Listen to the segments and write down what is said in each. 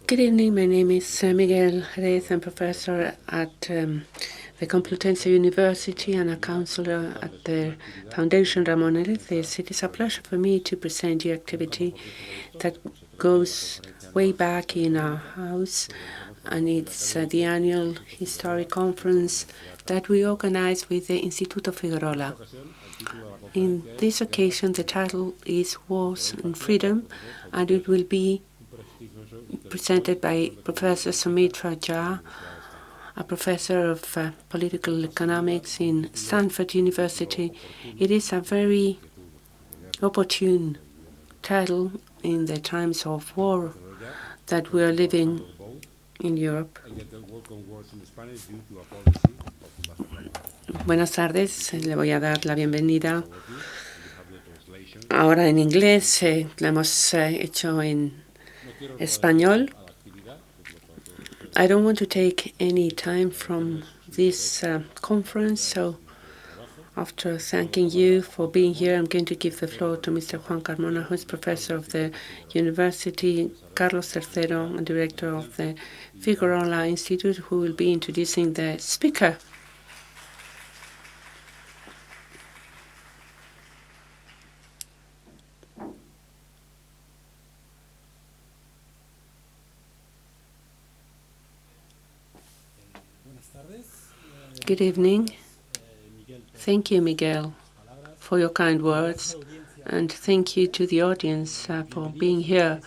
Good evening, my name is Miguel Jerez. I'm professor at the Complutense University and a counselor at the Fundación Ramón Areces. It is a pleasure for me to present the activity that goes way back in our house, and it's the annual historic conference that we organize with the Instituto Figuerola. In this occasion, the title is Wars and Freedom, and it will be presented by Professor Saumitra Jha, a professor of political economics in Stanford University. It is a very opportune title in the times of war that we are living in Europe. Buenas tardes, le voy a dar la bienvenida. Ahora en inglés, lo hemos hecho en español. I don't want to take any time from this conference, so after thanking you for being here, I'm going to give the floor to Mr. Juan Carmona, who is professor of the University Carlos III and director of the Figuerola Institute, who will be introducing the speaker. Good evening. Thank you, Miguel, for your kind words, and thank you to the audience for being here.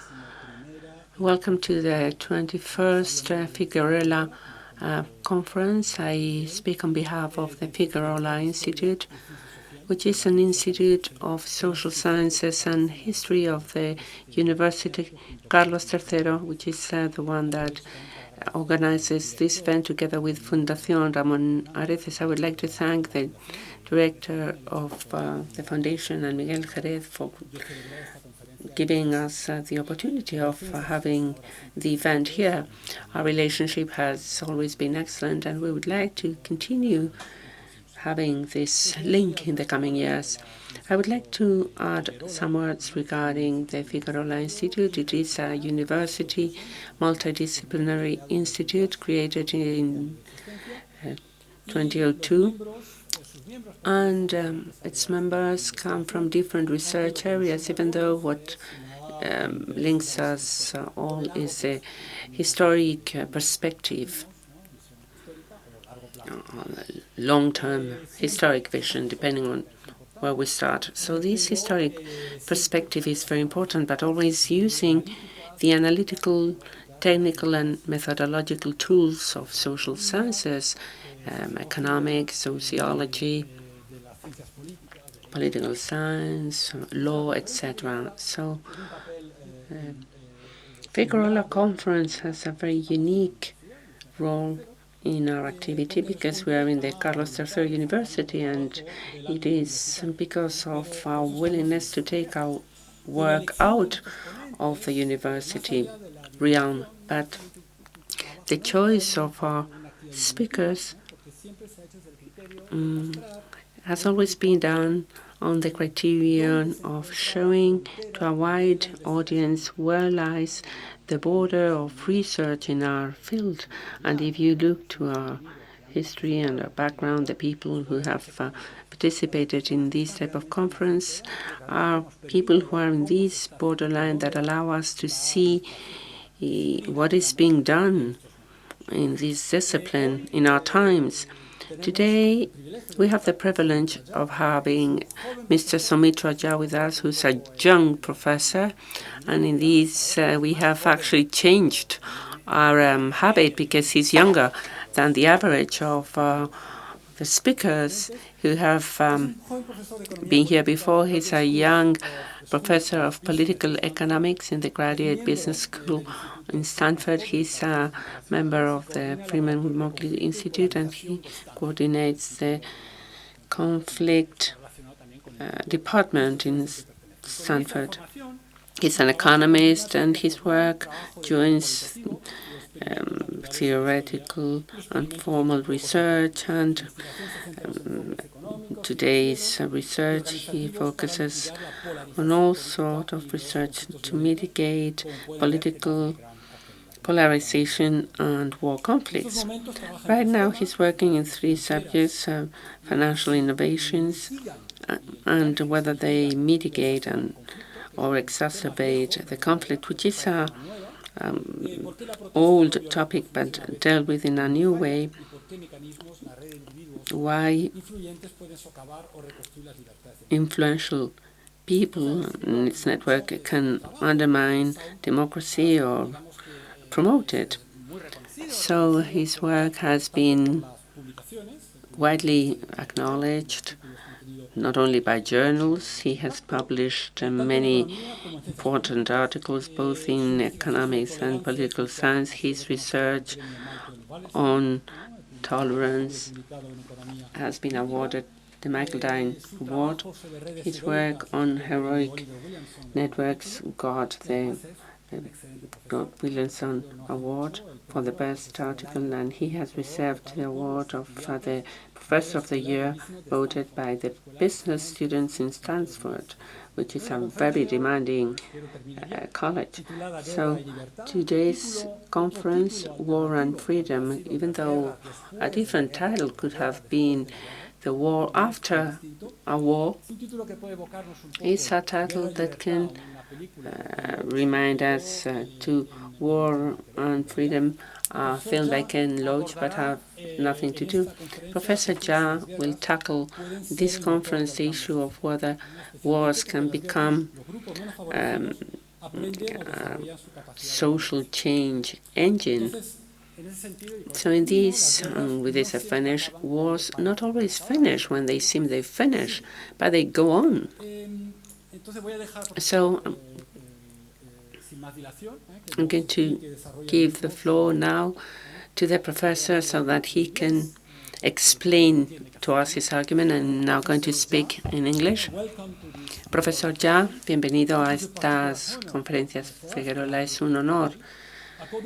Welcome to the 21st Figuerola conference. I speak on behalf of the Figuerola Institute, which is an institute of social sciences and history of the University Carlos III, which is the one that organizes this event together with Fundación Ramón Areces. I would like to thank the director of the foundation and Miguel Jerez for giving us the opportunity of having the event here. Our relationship has always been excellent, and we would like to continue having this link in the coming years. I would like to add some words regarding the Figuerola Institute. It is a university multidisciplinary institute created in 2002, and its members come from different research areas, even though what links us all is a historic perspective, long-term historic vision, depending on where we start. So this historic perspective is very important, but always using the analytical, technical, and methodological tools of social sciences, economics, sociology, political science, law, etc. So Figuerola Conference has a very unique role in our activity because we are in the Carlos III University, and it is because of our willingness to take our work out of the university realm. But the choice of our speakers has always been done on the criterion of showing to a wide audience where lies the border of research in our field. And if you look to our history and our background, the people who have participated in this type of conference are people who are in this borderline that allow us to see what is being done in this discipline in our times. Today, we have the privilege of having Mr. Saumitra Jha with us, who's a young professor. And in this, we have actually changed our habit because he's younger than the average of the speakers who have been here before. He's a young professor of political economics in the Graduate Business School in Stanford. He's a member of the Freeman Motley Institute, and he coordinates the conflict department in Stanford. He's an economist, and his work joins theoretical and formal research and today's research, he focuses on all sorts of research to mitigate political polarization and war conflicts. Right now, he's working in 3 subjects, financial innovations, and whether they mitigate or exacerbate the conflict, which is a old topic but dealt with in a new way. Why influential people in its network can undermine democracy or promote it. So his work has been widely acknowledged, not only by journals. He has published many important articles, both in economics and political science. His research on tolerance has been awarded the Michael Dine Award. His work on heroic networks got the Williamson Award for the best article, and he has received the award of the Professor of the Year, voted by the business students in Stanford, which is a very demanding college. So today's conference, War and Freedom, even though a different title could have been The War After a War, is a title that can remind us to War and Freedom, a film by Ken Loach, but have nothing to do. Professor Jha will tackle this conference the issue of whether wars can become social change engine. So in this, with this I finish, wars not always finish when they seem they finish, but they go on. So I'm going to give the floor now to the professor so that he can explain to us his argument. I'm now going to speak in English. Profesor Jha, bienvenido a estas conferencias Figuerola. Es un honor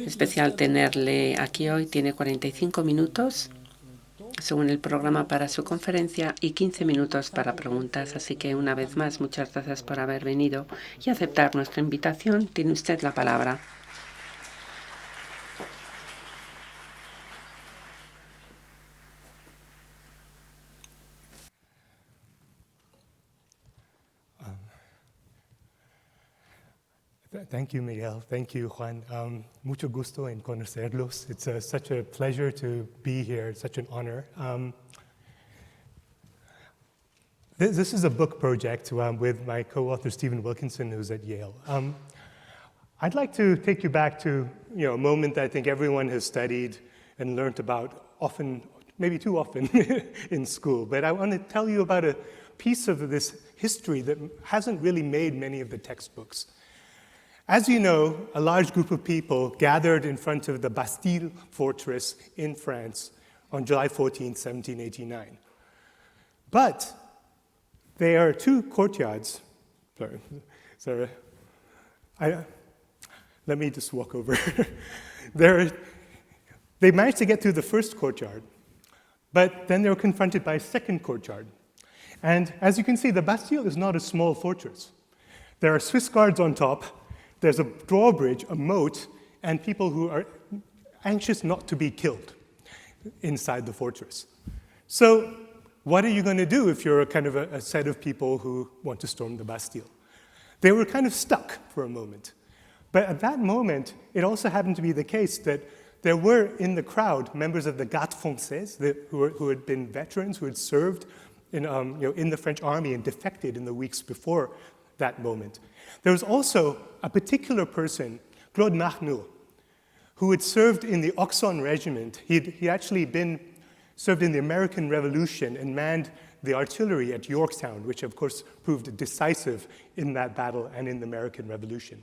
especial tenerle aquí hoy. Tiene 45 minutos según el programa para su conferencia y 15 minutos para preguntas. Así que una vez más, muchas gracias por haber venido y aceptar nuestra invitación. Tiene usted la palabra. Thank you, Miguel. Thank you, Juan. Mucho gusto en conocerlos. It's such a pleasure to be here. It's such an honor. This is a book project with my co-author, Stephen Wilkinson, who's at Yale. I'd like to take you back to a moment that I think everyone has studied and learned about often, maybe too often, in school. But I want to tell you about a piece of this history that hasn't really made many of the textbooks. As you know, a large group of people gathered in front of the Bastille fortress in France on July 14, 1789. But there are 2 courtyards. Sorry. Let me just walk over. They managed to get through the first courtyard, but then they were confronted by a second courtyard. And as you can see, the Bastille is not a small fortress. There are Swiss guards on top. There's a drawbridge, a moat, and people who are anxious not to be killed inside the fortress. So what are you going to do if you're a set of people who want to storm the Bastille? They were kind of stuck for a moment. But at that moment, it also happened to be the case that there were in the crowd members of the Garde Française who had been veterans, who had served in the French army and defected in the weeks before that moment. There was also a particular person, Claude Marnoux, who had served in the Auxonne Regiment. He actually served in the American Revolution and manned the artillery at Yorktown, which of course proved decisive in that battle and in the American Revolution.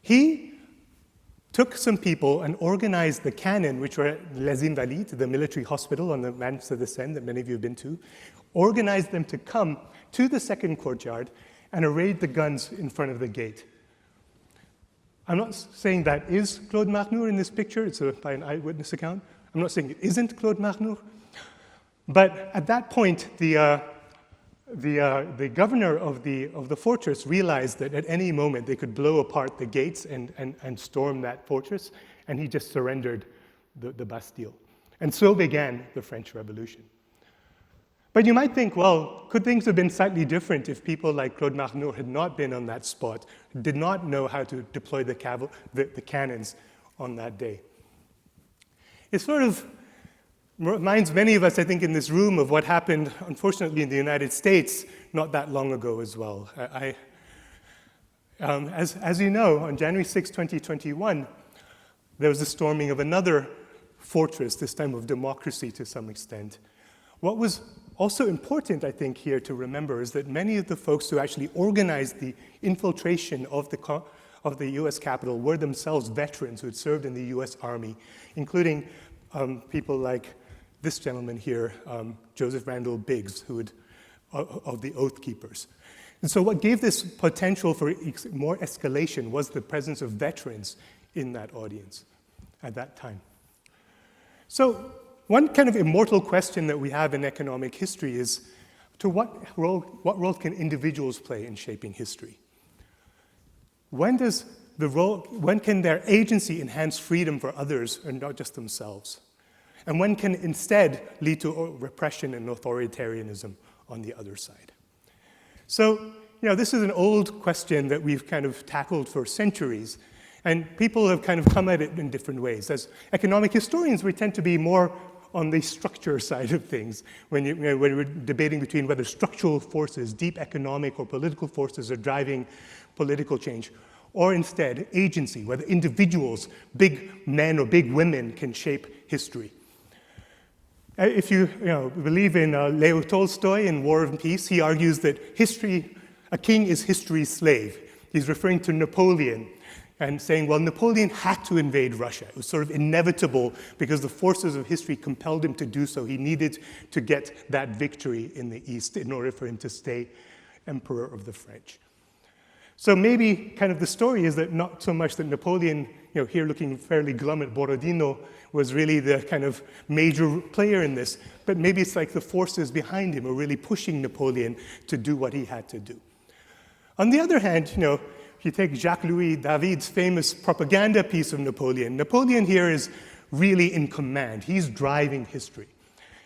He took some people and organized the cannon, which were at Les Invalides, the military hospital on the banks of the Seine that many of you have been to, organized them to come to the second courtyard and arrayed the guns in front of the gate. I'm not saying that is Claude Marnoux in this picture. It's by an eyewitness account. I'm not saying it isn't Claude Marnoux. But at that point, the the governor of the fortress realized that at any moment they could blow apart the gates and storm that fortress, and he just surrendered the Bastille. And so began the French Revolution. But you might think, well, could things have been slightly different if people like Claude Marnot had not been on that spot, did not know how to deploy the cannons on that day? It sort of reminds many of us, I think, in this room of what happened, unfortunately, in the United States not that long ago as well. As you know, on January 6, 2021, there was the storming of another fortress, this time of democracy to some extent. What was also important, I think, here to remember is that many of the folks who actually organized the infiltration of the US Capitol were themselves veterans who had served in the US Army, including people like this gentleman here, Joseph Randall Biggs, of the Oath Keepers. And so what gave this potential for more escalation was the presence of veterans in that audience at that time. So one kind of immortal question that we have in economic history is, what role can individuals play in shaping history? When can their agency enhance freedom for others and not just themselves? And when can instead lead to repression and authoritarianism on the other side? So, this is an old question that we've kind of tackled for centuries, and people have kind of come at it in different ways. As economic historians, we tend to be more on the structure side of things when we're debating between whether structural forces, deep economic or political forces, are driving political change, or instead agency, whether individuals, big men or big women, can shape history. If you believe in Leo Tolstoy in War and Peace, he argues that a king is history's slave. He's referring to Napoleon and saying, well, Napoleon had to invade Russia. It was sort of inevitable because the forces of history compelled him to do so. He needed to get that victory in the East in order for him to stay emperor of the French. So maybe kind of the story is that not so much that Napoleon, here looking fairly glum at Borodino, was really the kind of major player in this, but maybe it's like the forces behind him are really pushing Napoleon to do what he had to do. On the other hand, if you take Jacques-Louis David's famous propaganda piece of Napoleon, Napoleon here is really in command. He's driving history.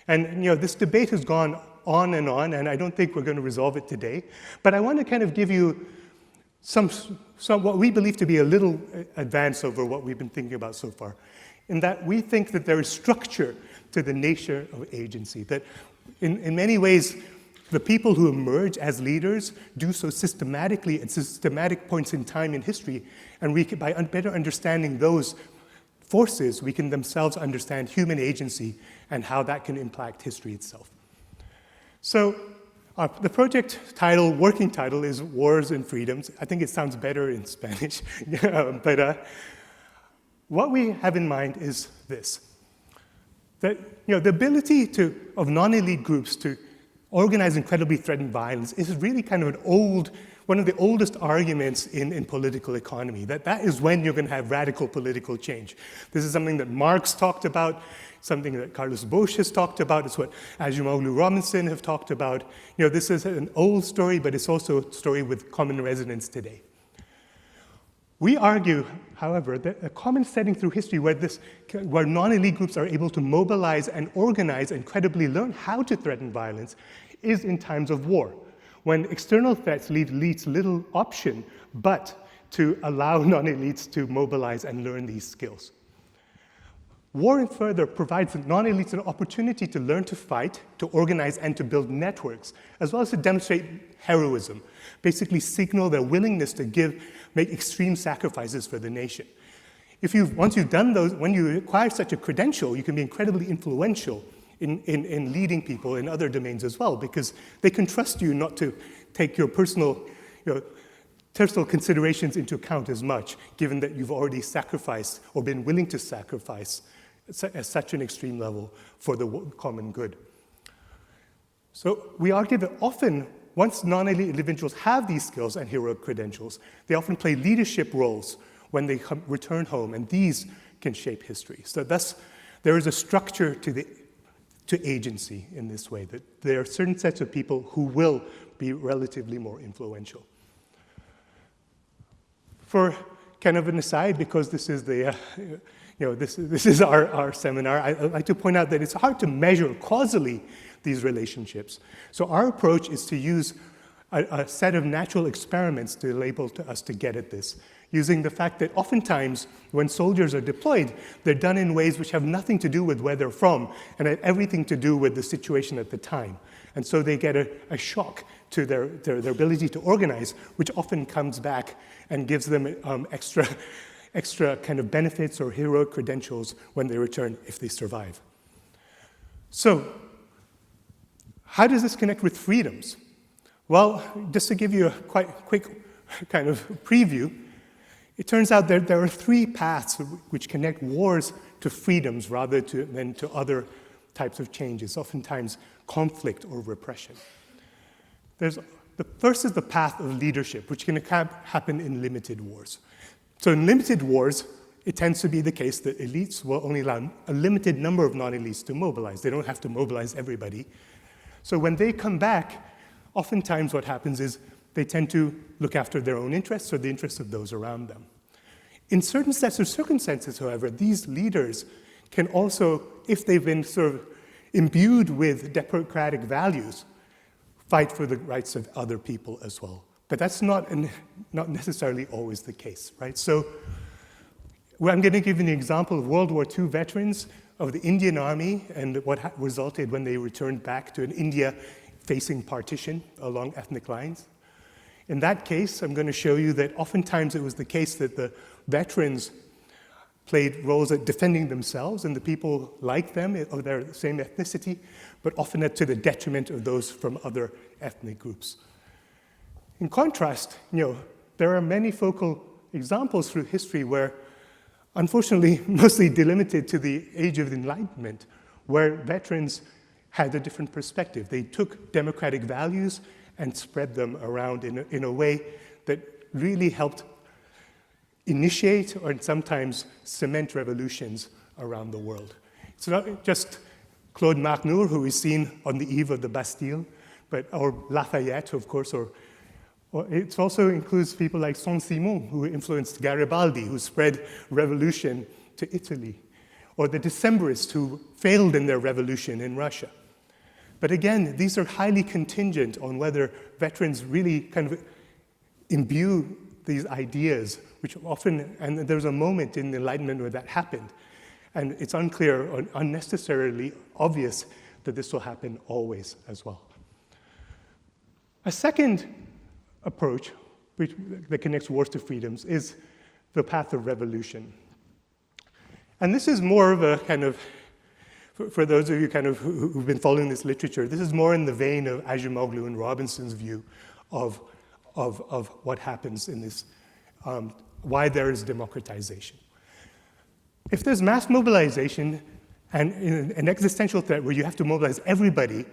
And this debate has gone on, and I don't think we're going to resolve it today. But I want to kind of give you some what we believe to be a little advance over what we've been thinking about so far, in that we think that there is structure to the nature of agency, that in many ways, the people who emerge as leaders do so systematically at systematic points in time in history, and by better understanding those forces, we can themselves understand human agency and how that can impact history itself. So the project title, working title, is Wars and Freedoms. I think it sounds better in Spanish, but what we have in mind is this, that the ability of non-elite groups to organize incredibly threatened violence is really kind of one of the oldest arguments in political economy, that is when you're going to have radical political change. This is something that Marx talked about, something that Carlos Bosch has talked about, it's what Ajumoglu Robinson have talked about. This is an old story, but it's also a story with common resonance today. We argue, however, that a common setting through history where non-elite groups are able to mobilize and organize and credibly learn how to threaten violence is in times of war, when external threats leave elites little option but to allow non-elites to mobilize and learn these skills. War, and further, provides non-elites an opportunity to learn to fight, to organize, and to build networks, as well as to demonstrate heroism, basically signal their willingness to make extreme sacrifices for the nation. Once you've done those, when you acquire such a credential, you can be incredibly influential in leading people in other domains as well, because they can trust you not to take your personal considerations into account as much, given that you've already sacrificed or been willing to sacrifice at such an extreme level for the common good. So we argue that often, once non-elite individuals have these skills and heroic credentials, they often play leadership roles when they return home, and these can shape history. So thus, there is a structure to to agency in this way, that there are certain sets of people who will be relatively more influential. For kind of an aside, because this is the, this is our seminar, I'd like to point out that it's hard to measure causally these relationships. So our approach is to use a set of natural experiments to enable us to get at this, using the fact that oftentimes when soldiers are deployed, they're done in ways which have nothing to do with where they're from and have everything to do with the situation at the time. And so they get a shock to their ability to organize, which often comes back and gives them extra kind of benefits or heroic credentials when they return if they survive. So how does this connect with freedoms? Well, just to give you a quite quick kind of preview, it turns out that there are three paths which connect wars to freedoms rather than to other types of changes, oftentimes conflict or repression. The first is the path of leadership, which can happen in limited wars. So in limited wars, it tends to be the case that elites will only allow a limited number of non-elites to mobilize. They don't have to mobilize everybody. So when they come back, oftentimes what happens is they tend to look after their own interests or the interests of those around them. In certain sets of circumstances, however, these leaders can also, if they've been sort of imbued with democratic values, fight for the rights of other people as well. But that's not necessarily always the case, right? So I'm going to give you an example of World War II veterans of the Indian Army and what resulted when they returned back to an India facing partition along ethnic lines. In that case, I'm going to show you that oftentimes it was the case that the veterans played roles at defending themselves and the people like them of their same ethnicity, but often to the detriment of those from other ethnic groups. In contrast, there are many focal examples through history where, unfortunately, mostly delimited to the age of the Enlightenment, where veterans had a different perspective. They took democratic values and spread them around in a way that really helped initiate or sometimes cement revolutions around the world. It's not just Claude Marnour, who is seen on the eve of the Bastille, or Lafayette, of course, or it also includes people like Saint-Simon, who influenced Garibaldi, who spread revolution to Italy, or the Decembrists, who failed in their revolution in Russia. But again, these are highly contingent on whether veterans really kind of imbue these ideas, which often, and there's a moment in the Enlightenment where that happened. And it's unclear or unnecessarily obvious that this will happen always as well. A second approach that connects wars to freedoms is the path of revolution. And this is more of a kind of, for those of you kind of who've been following this literature, this is more in the vein of Acemoglu and Robinson's view of what happens in this, why there is democratization. If there's mass mobilization and an existential threat where you have to mobilize everybody,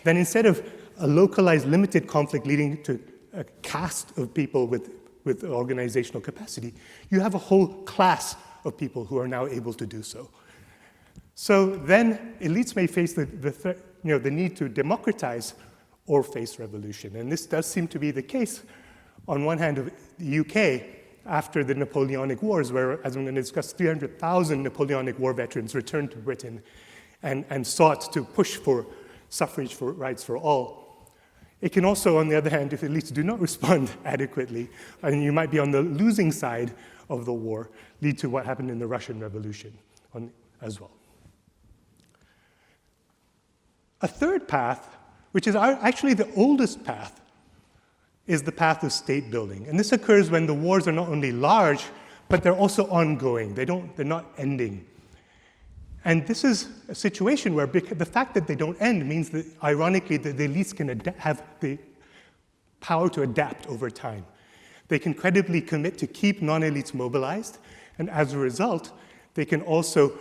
then instead of a localized, limited conflict leading to a caste of people with organizational capacity, you have a whole class of people who are now able to do so. So then elites may face the need to democratize or face revolution. And this does seem to be the case, on one hand, of the UK after the Napoleonic Wars, where, as I'm going to discuss, 300,000 Napoleonic War veterans returned to Britain and sought to push for suffrage for rights for all. It can also, on the other hand, if elites do not respond adequately, and you might be on the losing side of the war, lead to what happened in the Russian Revolution as well. A third path, which is actually the oldest path, is the path of state building. And this occurs when the wars are not only large, but they're also ongoing. They're not ending. And this is a situation where the fact that they don't end means that, ironically, that the elites can have the power to adapt over time. They can credibly commit to keep non-elites mobilized, and as a result, they can also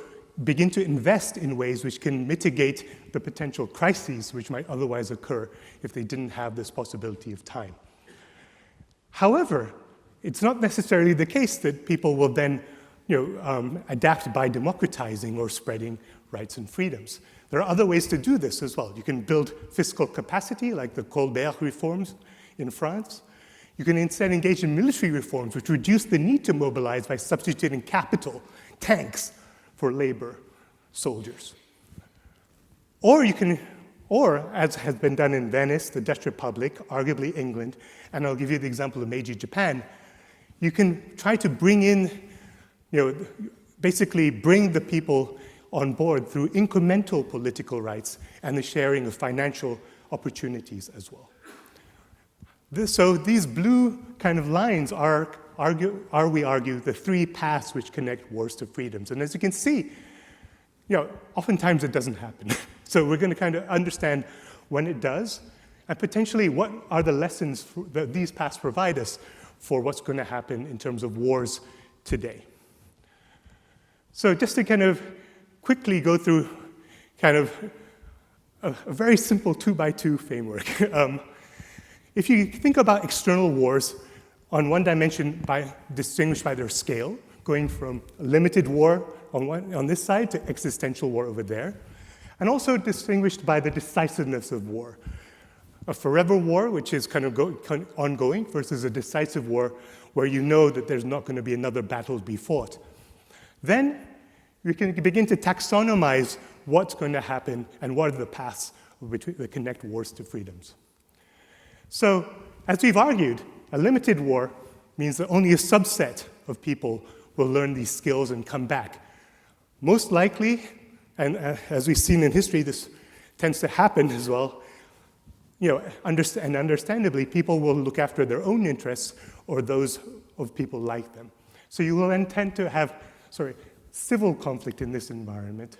begin to invest in ways which can mitigate the potential crises which might otherwise occur if they didn't have this possibility of time. However, it's not necessarily the case that people will then adapt by democratizing or spreading rights and freedoms. There are other ways to do this as well. You can build fiscal capacity, like the Colbert reforms in France. You can instead engage in military reforms, which reduce the need to mobilize by substituting capital, tanks, for labor, soldiers. Or as has been done in Venice, the Dutch Republic, arguably England, and I'll give you the example of Meiji Japan, you can try to bring in, basically bring the people on board through incremental political rights and the sharing of financial opportunities as well. So these blue kind of lines are, we argue, the three paths which connect wars to freedoms. And as you can see, oftentimes it doesn't happen. So we're going to kind of understand when it does, and potentially what are the lessons that these paths provide us for what's going to happen in terms of wars today. So just to kind of quickly go through kind of a very simple 2x2 framework. If you think about external wars on one dimension distinguished by their scale, going from a limited war on this side to existential war over there, and also distinguished by the decisiveness of war. A forever war, which is kind of ongoing, versus a decisive war where you know that there's not going to be another battle to be fought. Then we can begin to taxonomize what's going to happen and what are the paths that connect wars to freedoms. So, as we've argued, a limited war means that only a subset of people will learn these skills and come back. Most likely, and as we've seen in history, this tends to happen as well, and understandably, people will look after their own interests or those of people like them. So you will then tend to have, civil conflict in this environment.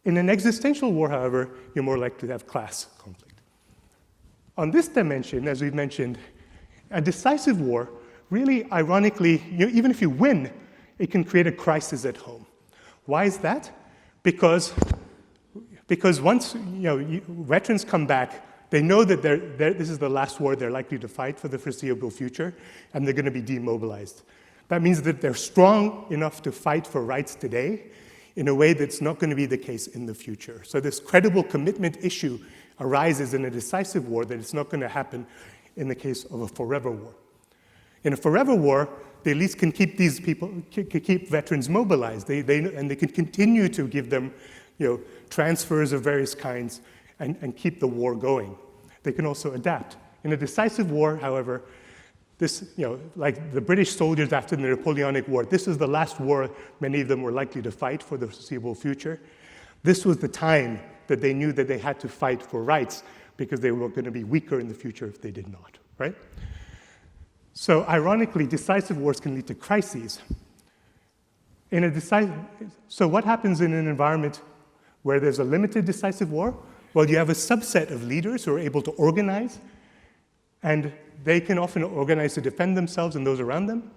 In an existential war, however, you're more likely to have class conflict. On this dimension, as we've mentioned, a decisive war, really ironically, even if you win, it can create a crisis at home. Why is that? Because once veterans come back, they know that this is the last war they're likely to fight for the foreseeable future, and they're going to be demobilized. That means that they're strong enough to fight for rights today in a way that's not going to be the case in the future. So this credible commitment issue arises in a decisive war that it's not going to happen in the case of a forever war. In a forever war, the elites can keep these people, keep veterans mobilized, and they can continue to give them transfers of various kinds and keep the war going. They can also adapt. In a decisive war, however, this, like the British soldiers after the Napoleonic War, this is the last war many of them were likely to fight for the foreseeable future. This was the time that they knew that they had to fight for rights because they were going to be weaker in the future if they did not, right? So ironically, decisive wars can lead to crises. So what happens in an environment where there's a limited decisive war? Well, you have a subset of leaders who are able to organize, and they can often organize to defend themselves and those around them,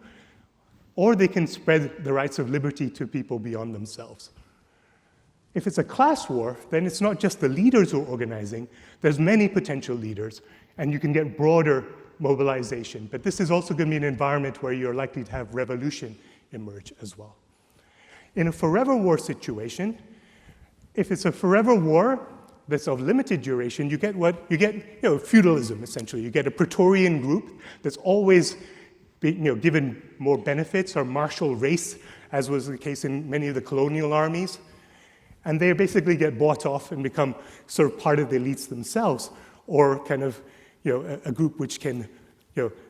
or they can spread the rights of liberty to people beyond themselves. If it's a class war, then it's not just the leaders who are organizing, there's many potential leaders, and you can get broader mobilization. But this is also going to be an environment where you're likely to have revolution emerge as well. In a forever war situation, if it's a forever war that's of limited duration, you get feudalism, essentially. You get a Praetorian group that's always given more benefits, or martial race, as was the case in many of the colonial armies. And they basically get bought off and become sort of part of the elites themselves, or kind of a group which can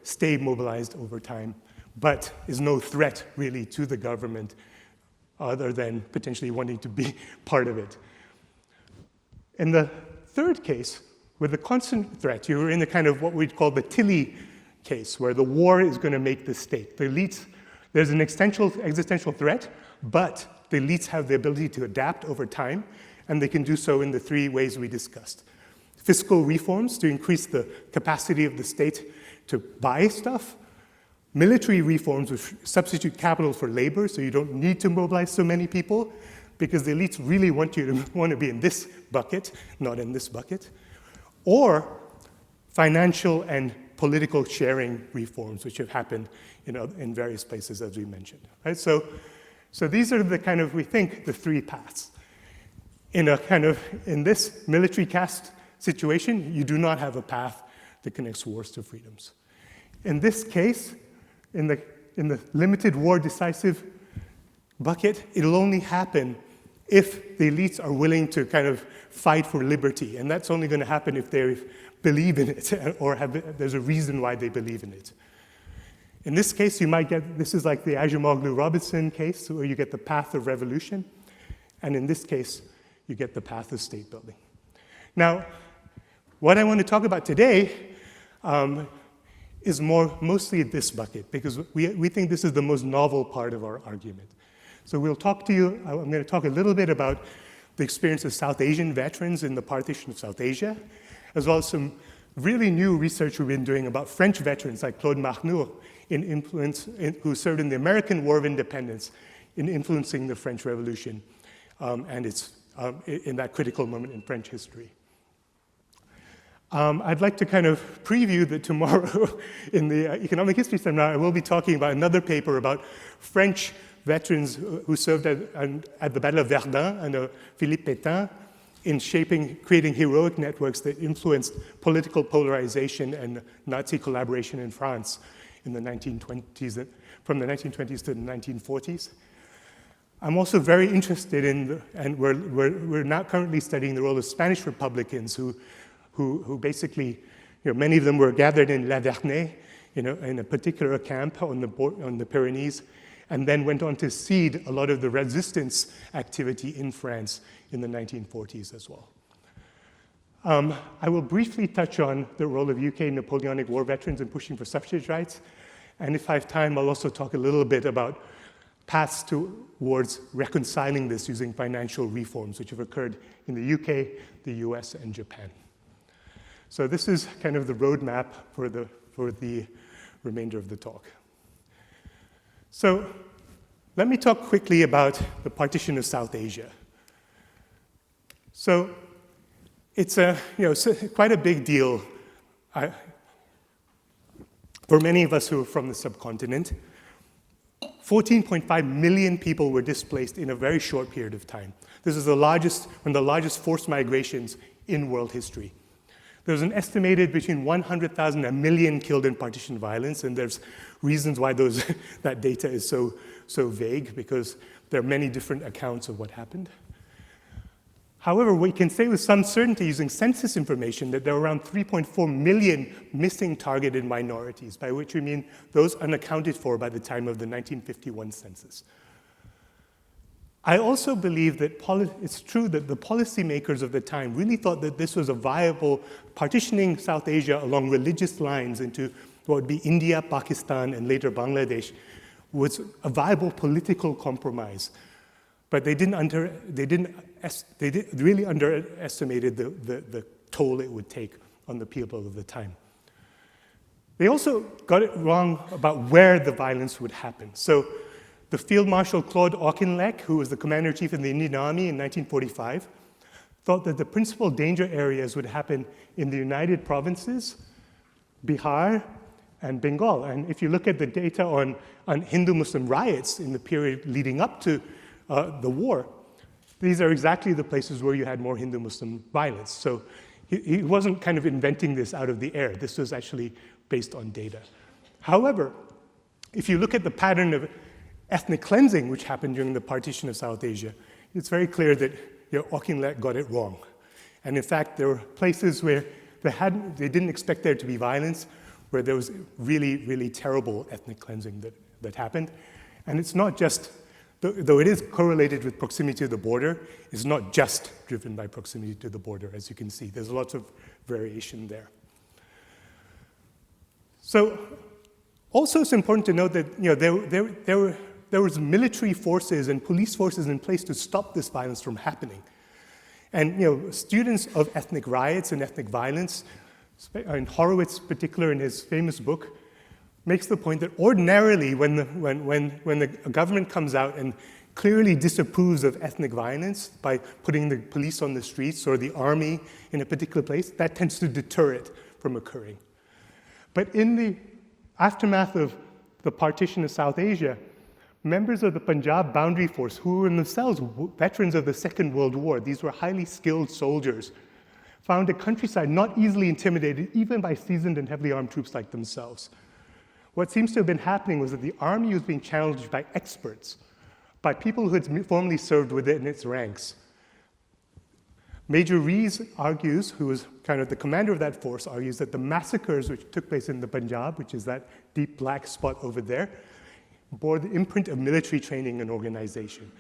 stay mobilized over time, but is no threat really to the government other than potentially wanting to be part of it. In the third case, with the constant threat, you're in the kind of what we'd call the Tilly case, where the war is going to make the state. The elites, there's an existential threat, but the elites have the ability to adapt over time, and they can do so in the three ways we discussed. Fiscal reforms to increase the capacity of the state to buy stuff. Military reforms which substitute capital for labor, so you don't need to mobilize so many people, because the elites really want you to be in this bucket, not in this bucket. Or financial and political sharing reforms, which have happened in various places, as we mentioned. Right? So these are the kind of, we think, the three paths. In this military caste situation, you do not have a path that connects wars to freedoms. In this case, in the limited war decisive bucket, it'll only happen if the elites are willing to kind of fight for liberty. And that's only going to happen if they believe in it or there's a reason why they believe in it. In this case, you might get, this is like the Acemoglu-Robertson case, where you get the path of revolution. And in this case, you get the path of state building. Now, what I want to talk about today is mostly this bucket, because we think this is the most novel part of our argument. So we'll talk to you, I'm going to talk a little bit about the experience of South Asian veterans in the partition of South Asia, as well as some really new research we've been doing about French veterans like Claude Marnour, who served in the American War of Independence in influencing the French Revolution and its in that critical moment in French history. I'd like to kind of preview that tomorrow in the economic history seminar, I will be talking about another paper about French veterans who served at the Battle of Verdun under Philippe Pétain in creating heroic networks that influenced political polarization and Nazi collaboration in France in the 1920s, from the 1920s to the 1940s. I'm also very interested in, and we're now currently studying the role of Spanish Republicans who basically, many of them were gathered in La Vernay, in a particular camp on the Pyrenees, and then went on to seed a lot of the resistance activity in France in the 1940s as well. I will briefly touch on the role of UK Napoleonic War veterans in pushing for suffrage rights, and if I have time, I'll also talk a little bit about paths towards reconciling this using financial reforms, which have occurred in the UK, the US, and Japan. So this is kind of the roadmap for the remainder of the talk. So let me talk quickly about the partition of South Asia. So it's quite a big deal for many of us who are from the subcontinent. 14.5 million people were displaced in a very short period of time. This is one of the largest forced migrations in world history. There's an estimated between 100,000 and 1 million killed in partition violence, and there's reasons why that data is so vague, because there are many different accounts of what happened. However, we can say with some certainty using census information that there are around 3.4 million missing targeted minorities, by which we mean those unaccounted for by the time of the 1951 census. I also believe that it's true that the policymakers of the time really thought that this was a viable partitioning South Asia along religious lines into what would be India, Pakistan, and later Bangladesh was a viable political compromise. But they really underestimated the toll it would take on the people of the time. They also got it wrong about where the violence would happen. So the Field Marshal Claude Auchinleck, who was the commander-in-chief of the Indian Army in 1945, thought that the principal danger areas would happen in the United Provinces, Bihar, and Bengal. And if you look at the data on Hindu-Muslim riots in the period leading up to the war, these are exactly the places where you had more Hindu-Muslim violence. So he wasn't kind of inventing this out of the air. This was actually based on data. However, if you look at the pattern of ethnic cleansing which happened during the partition of South Asia, it's very clear that Auchinleck got it wrong. And in fact, there were places where they didn't expect there to be violence, where there was really, really terrible ethnic cleansing that happened. And it's not just, though it is correlated with proximity to the border, it's not just driven by proximity to the border, as you can see. There's lots of variation there. So also it's important to note that there was military forces and police forces in place to stop this violence from happening. And students of ethnic riots and ethnic violence, and Horowitz in particular in his famous book, makes the point that ordinarily when the government comes out and clearly disapproves of ethnic violence by putting the police on the streets or the army in a particular place, that tends to deter it from occurring. But in the aftermath of the partition of South Asia, members of the Punjab Boundary Force, who were in themselves veterans of the Second World War, these were highly skilled soldiers, found a countryside not easily intimidated even by seasoned and heavily armed troops like themselves. What seems to have been happening was that the army was being challenged by experts, by people who had formerly served within its ranks. Major Rees argues, who was kind of the commander of that force, argues that the massacres which took place in the Punjab, which is that deep black spot over there, bore the imprint of military training and organization.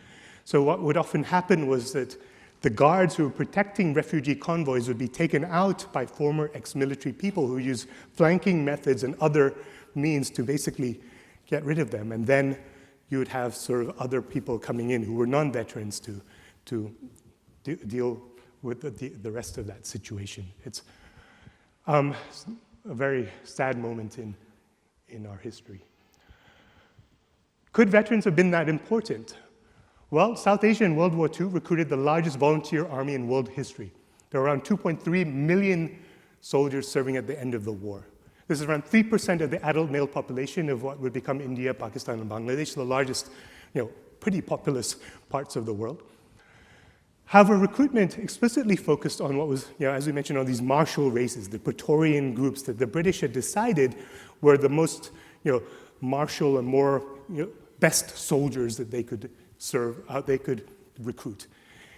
So what would often happen was that the guards who were protecting refugee convoys would be taken out by former ex-military people who used flanking methods and other means to basically get rid of them. And then you would have sort of other people coming in who were non-veterans to deal with the rest of that situation. It's a very sad moment in our history. Could veterans have been that important? Well, South Asia in World War II recruited the largest volunteer army in world history. There were around 2.3 million soldiers serving at the end of the war. This is around 3% of the adult male population of what would become India, Pakistan, and Bangladesh, the largest, pretty populous parts of the world. However, recruitment explicitly focused on what was, as we mentioned, on these martial races, the Praetorian groups that the British had decided were the most, martial and more, best soldiers that they could serve, they could recruit.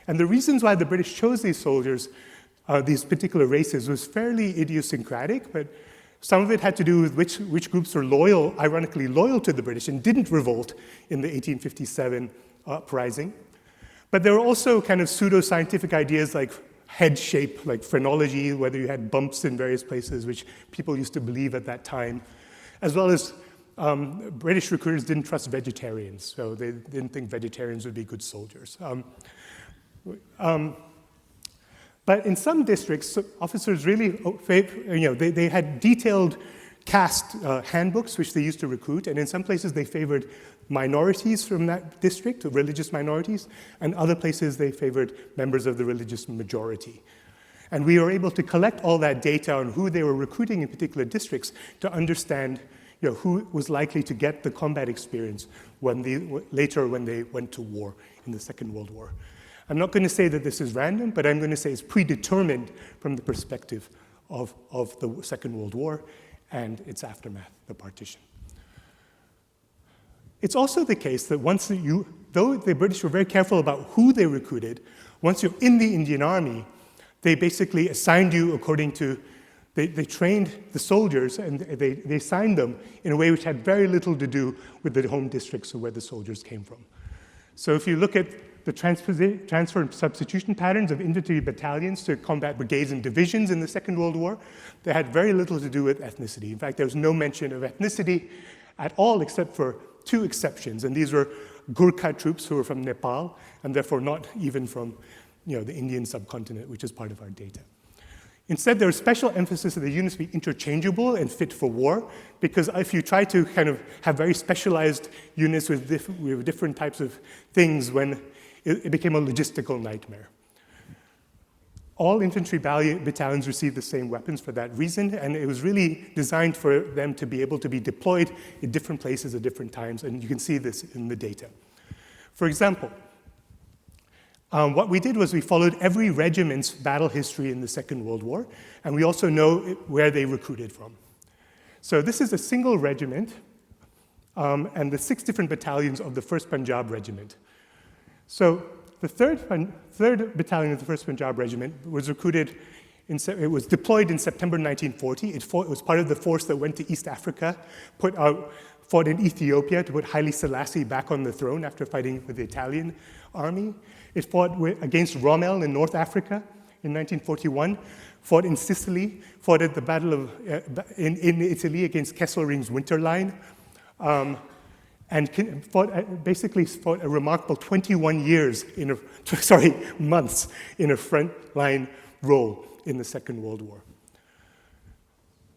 And the reasons why the British chose these soldiers, these particular races, was fairly idiosyncratic, but some of it had to do with which groups were loyal, ironically loyal to the British and didn't revolt in the 1857 uprising. But there were also kind of pseudo-scientific ideas like head shape, like phrenology, whether you had bumps in various places, which people used to believe at that time, as well as British recruiters didn't trust vegetarians, so they didn't think vegetarians would be good soldiers. But in some districts, officers really, they had detailed caste handbooks which they used to recruit, and in some places they favored minorities from that district, religious minorities, and other places they favored members of the religious majority. And we were able to collect all that data on who they were recruiting in particular districts to understand who was likely to get the combat experience later when they went to war in the Second World War. I'm not going to say that this is random, but I'm going to say it's predetermined from the perspective of the Second World War and its aftermath, the partition. It's also the case that though the British were very careful about who they recruited, once you're in the Indian Army, they basically assigned you according to, they trained the soldiers and they assigned them in a way which had very little to do with the home districts or where the soldiers came from. So if you look at the transfer and substitution patterns of infantry battalions to combat brigades and divisions in the Second World War, they had very little to do with ethnicity. In fact, there was no mention of ethnicity at all except for two exceptions, and these were Gurkha troops who were from Nepal, and therefore not even from the Indian subcontinent, which is part of our data. Instead, there was special emphasis that the units be interchangeable and fit for war, because if you try to kind of have very specialized units with different types of things, when it became a logistical nightmare. All infantry battalions received the same weapons for that reason, and it was really designed for them to be able to be deployed in different places at different times, and you can see this in the data. For example, what we did was we followed every regiment's battle history in the Second World War, and we also know where they recruited from. So this is a single regiment, and the 6 different battalions of the 1st Punjab Regiment. So the 3rd Battalion of the 1st Punjab Regiment was recruited, it was deployed in September 1940. It was part of the force that went to East Africa, fought in Ethiopia to put Haile Selassie back on the throne after fighting with the Italian army. It fought against Rommel in North Africa in 1941, fought in Sicily, fought at the Battle of in Italy against Kesselring's Winter Line, and basically fought a remarkable 21 months in a frontline role in the Second World War.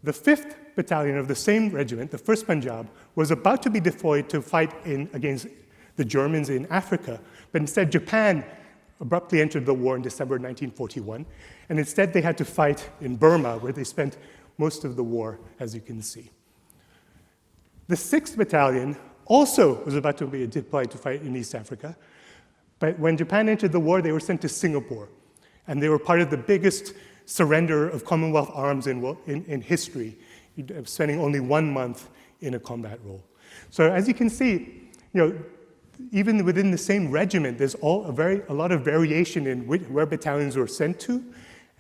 The 5th Battalion of the same regiment, the 1st Punjab, was about to be deployed to fight against the Germans in Africa, but instead Japan abruptly entered the war in December 1941, and instead they had to fight in Burma, where they spent most of the war, as you can see. The 6th Battalion also was about to be deployed to fight in East Africa, but when Japan entered the war, they were sent to Singapore, and they were part of the biggest surrender of Commonwealth arms in history, spending only 1 month in a combat role. So as you can see, even within the same regiment, there's a lot of variation in where battalions were sent to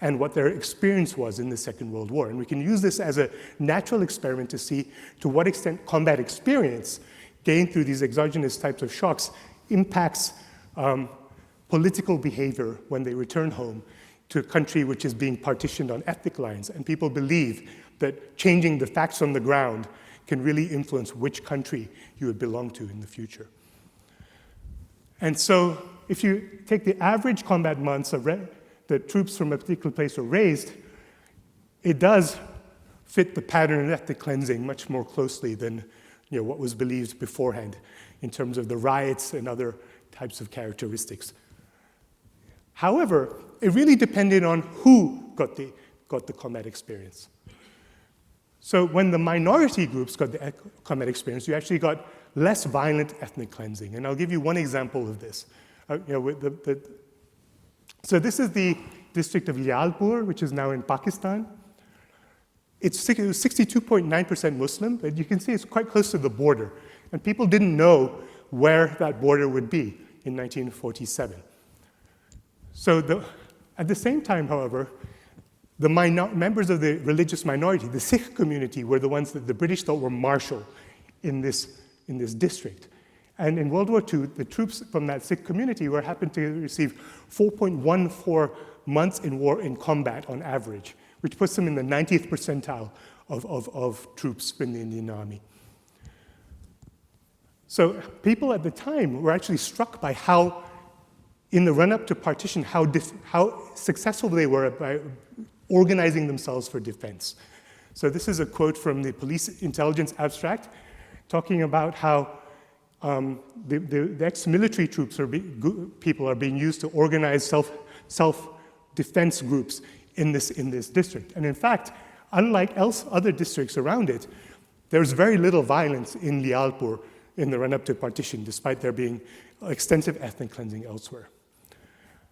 and what their experience was in the Second World War. And we can use this as a natural experiment to see to what extent combat experience gained through these exogenous types of shocks impacts political behavior when they return home to a country which is being partitioned on ethnic lines. And people believe that changing the facts on the ground can really influence which country you would belong to in the future. And so if you take the average combat months that troops from a particular place were raised, it does fit the pattern of ethnic cleansing much more closely than what was believed beforehand in terms of the riots and other types of characteristics. However, it really depended on who got the combat experience. So when the minority groups got the combat experience, you actually got less violent ethnic cleansing. And I'll give you one example of this. So this is the district of Lyalpur, which is now in Pakistan. It was 62.9% Muslim, but you can see it's quite close to the border. And people didn't know where that border would be in 1947. So at the same time, however, the members of the religious minority, the Sikh community, were the ones that the British thought were martial in this district. And in World War II, the troops from that Sikh community happened to receive 4.14 months in combat on average, which puts them in the 90th percentile of troops in the Indian Army. So people at the time were actually struck by how, in the run-up to partition, how successful they were by organizing themselves for defense. So this is a quote from the Police Intelligence Abstract, talking about how the ex-military troops people are being used to organize self-defense groups in this district. And in fact, unlike other districts around it, there's very little violence in Lyalpur in the run-up to partition, despite there being extensive ethnic cleansing elsewhere.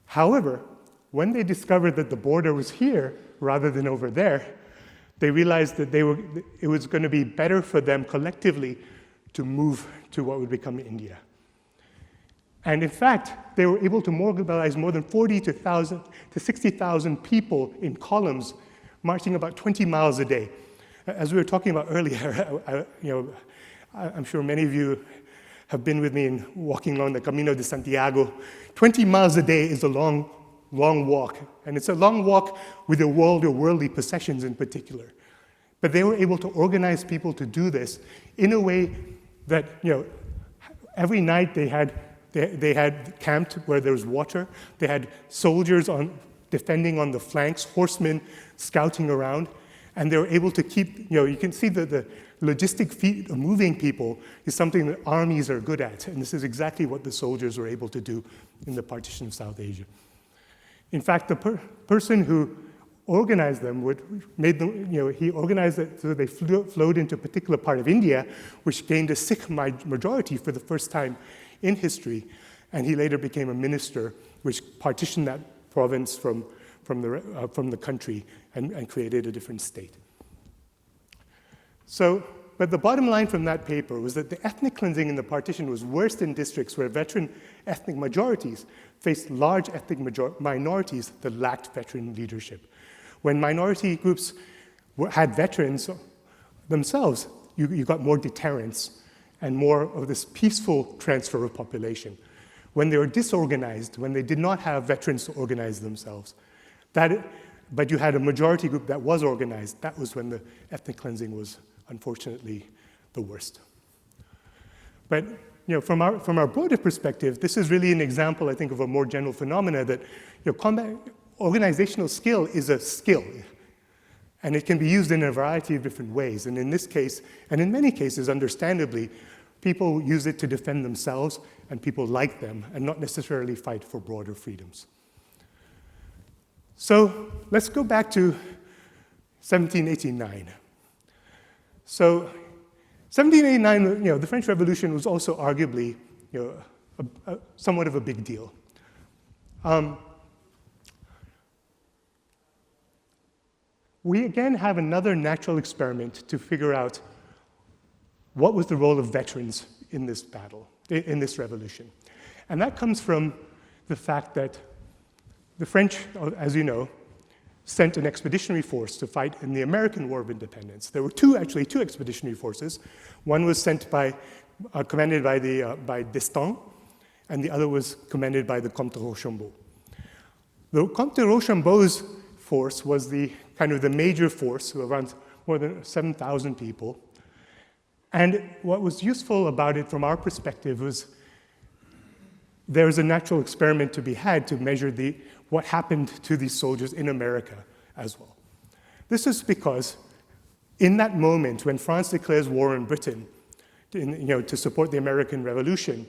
However, when they discovered that the border was here rather than over there, they realized that it was going to be better for them collectively to move to what would become India. And in fact, they were able to mobilize more than 40,000 to 60,000 people in columns, marching about 20 miles a day. As we were talking about earlier, I'm sure many of you have been with me in walking along the Camino de Santiago. 20 miles a day is a long walk, and it's a long walk with your worldly possessions in particular. But they were able to organize people to do this in a way that, every night they had camped where there was water. They had soldiers defending on the flanks, horsemen scouting around, and they were able to keep, you can see that the logistic feat of moving people is something that armies are good at, and this is exactly what the soldiers were able to do in the partition of South Asia. In fact, the person who organized them he organized it so they flowed into a particular part of India, which gained a Sikh majority for the first time in history, and he later became a minister, which partitioned that province from the country and created a different state. But the bottom line from that paper was that the ethnic cleansing in the partition was worse in districts where veteran ethnic majorities faced large ethnic minorities that lacked veteran leadership. When minority groups had veterans themselves, you got more deterrence and more of this peaceful transfer of population. When they were disorganized, when they did not have veterans to organize themselves, but you had a majority group that was organized, that was when the ethnic cleansing was unfortunately the worst. But from our broader perspective, this is really an example, I think, of a more general phenomena that organizational skill is a skill, and it can be used in a variety of different ways. And in this case, and in many cases, understandably, people use it to defend themselves and people like them, and not necessarily fight for broader freedoms. So let's go back to 1789. So 1789, the French Revolution was also arguably, somewhat of a big deal. We again have another natural experiment to figure out what was the role of veterans in this battle, in this revolution. And that comes from the fact that the French, as you know, sent an expeditionary force to fight in the American War of Independence. There were two expeditionary forces. One was commanded by D'Estaing, and the other was commanded by the Comte de Rochambeau. The Comte de Rochambeau's force was the major force, around more than 7,000 people. And what was useful about it from our perspective was there was a natural experiment to be had to measure what happened to these soldiers in America as well. This is because in that moment when France declares war on Britain to support the American Revolution,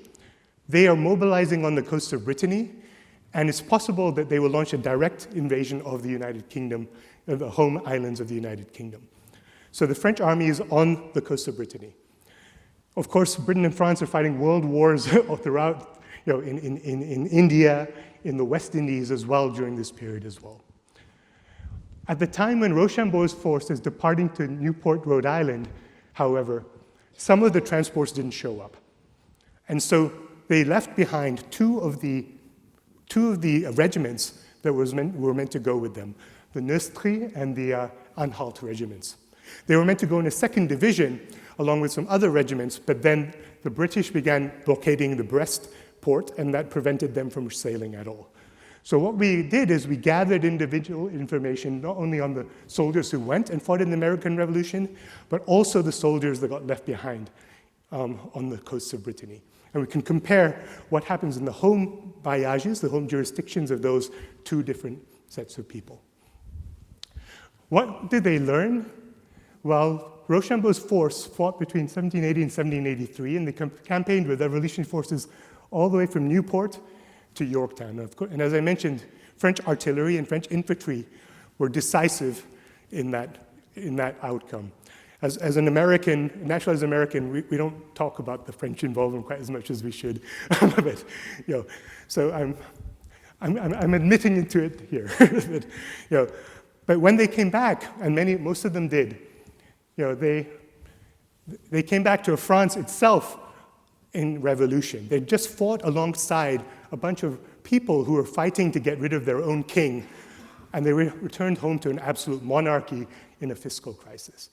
they are mobilizing on the coast of Brittany, and it's possible that they will launch a direct invasion of the United Kingdom, of the home islands of the United Kingdom. So the French army is on the coast of Brittany. Of course, Britain and France are fighting world wars throughout, in India, in the West Indies as well during this period as well. At the time when Rochambeau's force is departing to Newport, Rhode Island, however, some of the transports didn't show up. And so they left behind two of the regiments that were meant to go with them, the Neustrie and the Anhalt regiments. They were meant to go in a second division along with some other regiments, but then the British began blockading the Brest port, and that prevented them from sailing at all. So what we did is we gathered individual information, not only on the soldiers who went and fought in the American Revolution, but also the soldiers that got left behind on the coasts of Brittany. And we can compare what happens in the home bailliages, the home jurisdictions of those two different sets of people. What did they learn? Well, Rochambeau's force fought between 1780 and 1783, and they campaigned with revolutionary forces all the way from Newport to Yorktown. And as I mentioned, French artillery and French infantry were decisive in that outcome. As an American, naturalized American, we don't talk about the French involvement quite as much as we should. But, so I'm admitting into it here. But when they came back, and most of them did, they came back to a France itself in revolution. They just fought alongside a bunch of people who were fighting to get rid of their own king, and they returned home to an absolute monarchy in a fiscal crisis.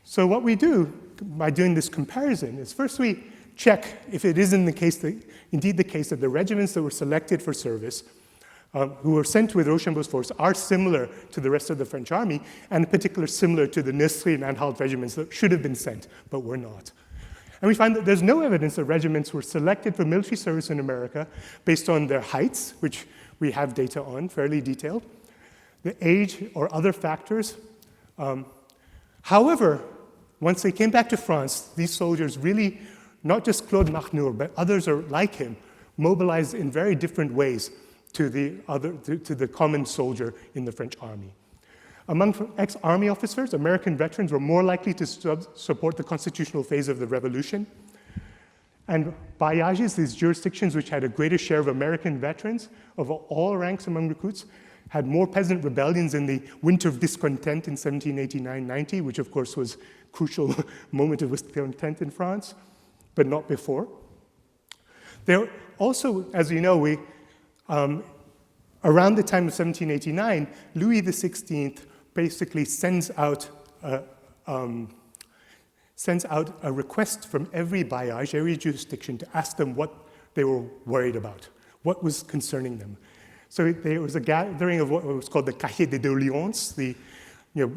So what we do by doing this comparison is first we check if it is indeed the case that the regiments that were selected for service, who were sent with Rochambeau's force, are similar to the rest of the French army, and in particular similar to the Neustrie and Anhalt regiments that should have been sent, but were not. And we find that there's no evidence that regiments were selected for military service in America based on their heights, which we have data on, fairly detailed, the age or other factors. However, once they came back to France, these soldiers really, not just Claude Marnour, but others are like him, mobilized in very different ways to the common soldier in the French army. Among ex-army officers, American veterans were more likely to support the constitutional phase of the revolution. And bailliages, these jurisdictions which had a greater share of American veterans of all ranks among recruits, had more peasant rebellions in the Winter of Discontent in 1789-90, which of course was a crucial moment of discontent in France, but not before. There also, as you know, around the time of 1789, Louis XVI basically sends out a request from every bailliage, every jurisdiction, to ask them what they were worried about, what was concerning them. So there was a gathering of what was called the Cahier des doléances,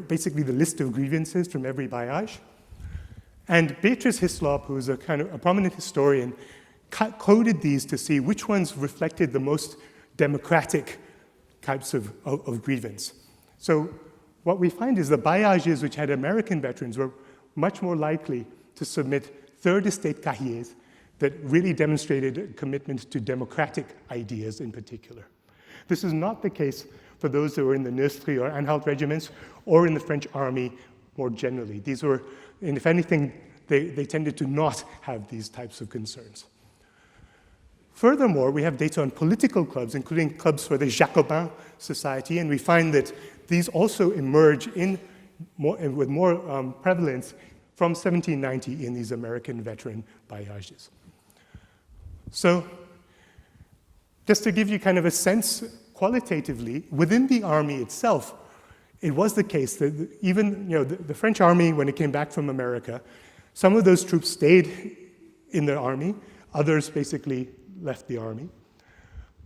basically the list of grievances from every bailliage. And Beatrice Hislop, who was a prominent historian, coded these to see which ones reflected the most democratic types of grievance. So what we find is the bailliages which had American veterans were much more likely to submit third estate cahiers that really demonstrated a commitment to democratic ideas in particular. This is not the case for those who were in the Neustrie or Anhalt regiments or in the French army more generally. These were, and if anything, they tended to not have these types of concerns. Furthermore, we have data on political clubs, including clubs for the Jacobin society, and we find that these also emerge with more prevalence from 1790 in these American veteran bailliages. So, just to give you kind of a sense qualitatively, within the army itself, it was the case that even the French army, when it came back from America, some of those troops stayed in the army, others basically left the army.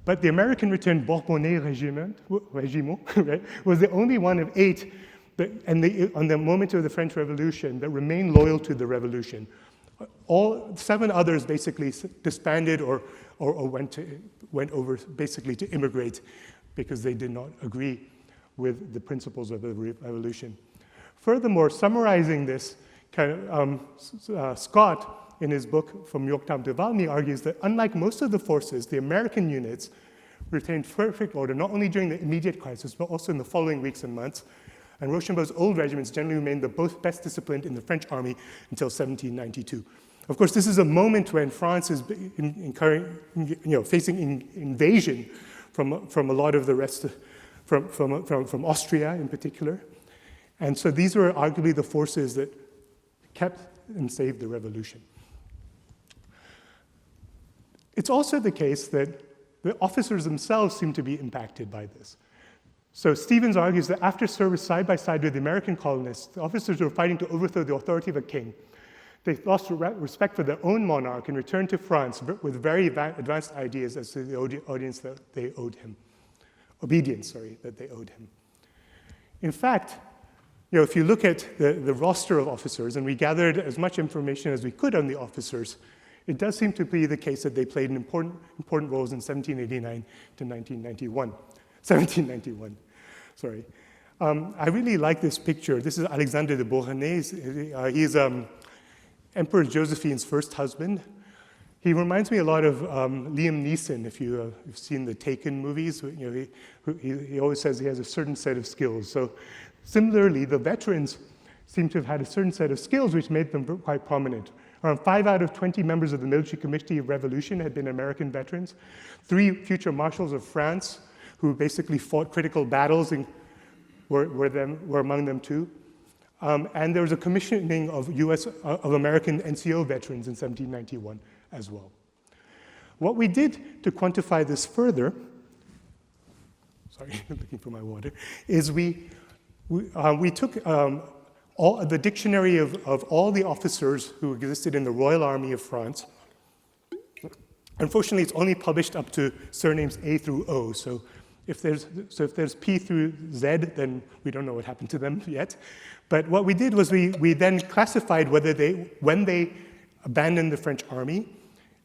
But the American returned Bourbonnais regiment right, was the only one of 8 on the moment of the French Revolution that remained loyal to the revolution. All 7 others basically disbanded or went over basically to immigrate because they did not agree with the principles of the revolution. Furthermore, summarizing this, Scott, in his book From Yorktown to Valmy, argues that unlike most of the forces, the American units retained perfect order, not only during the immediate crisis, but also in the following weeks and months. And Rochambeau's old regiments generally remained the both best disciplined in the French army until 1792. Of course, this is a moment when France is facing invasion from a lot of the rest, from Austria in particular. And so these were arguably the forces that kept and saved the revolution. It's also the case that the officers themselves seem to be impacted by this. So Stevens argues that after service side by side with the American colonists, the officers were fighting to overthrow the authority of a king. They lost respect for their own monarch and returned to France with very advanced ideas as to the obedience that they owed him. In fact, if you look at the roster of officers, and we gathered as much information as we could on the officers, it does seem to be the case that they played important roles in 1789 to 1791. Sorry. I really like this picture. This is Alexandre de Beauharnais. He's Emperor Josephine's first husband. He reminds me a lot of Liam Neeson, if you've seen the Taken movies. He always says he has a certain set of skills. So similarly, the veterans seem to have had a certain set of skills which made them quite prominent. Around 5 out of 20 members of the Military Committee of Revolution had been American veterans. 3 future marshals of France who basically fought critical battles were among them too. And there was a commissioning of American NCO veterans in 1791 as well. What we did to quantify this further, sorry, looking for my water, is we took the dictionary of all the officers who existed in the Royal Army of France. Unfortunately, it's only published up to surnames A through O. So if there's P through Z, then we don't know what happened to them yet. But what we did was we then classified when they abandoned the French army,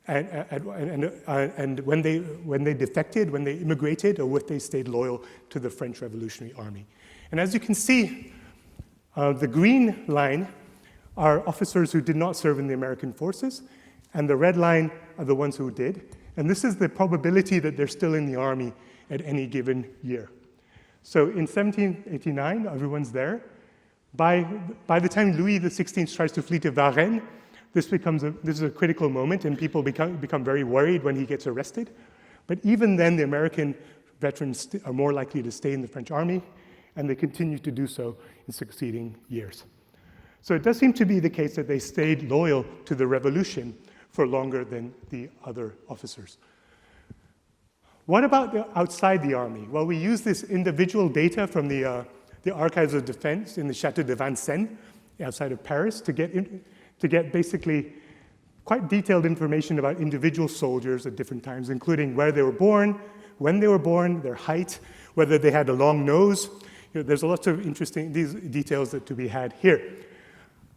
and when they defected, when they immigrated, or if they stayed loyal to the French Revolutionary Army. And as you can see, the green line are officers who did not serve in the American forces, and the red line are the ones who did. And this is the probability that they're still in the army at any given year. So in 1789, everyone's there. By the time Louis XVI tries to flee to Varennes, this is a critical moment, and people become very worried when he gets arrested. But even then, the American veterans are more likely to stay in the French army, and they continue to do so in succeeding years. So it does seem to be the case that they stayed loyal to the revolution for longer than the other officers. What about outside the army? Well, we use this individual data from the Archives of Defense in the Château de Vincennes, outside of Paris, to get basically quite detailed information about individual soldiers at different times, including where they were born, when they were born, their height, whether they had a long nose. There's lots of interesting details that to be had here.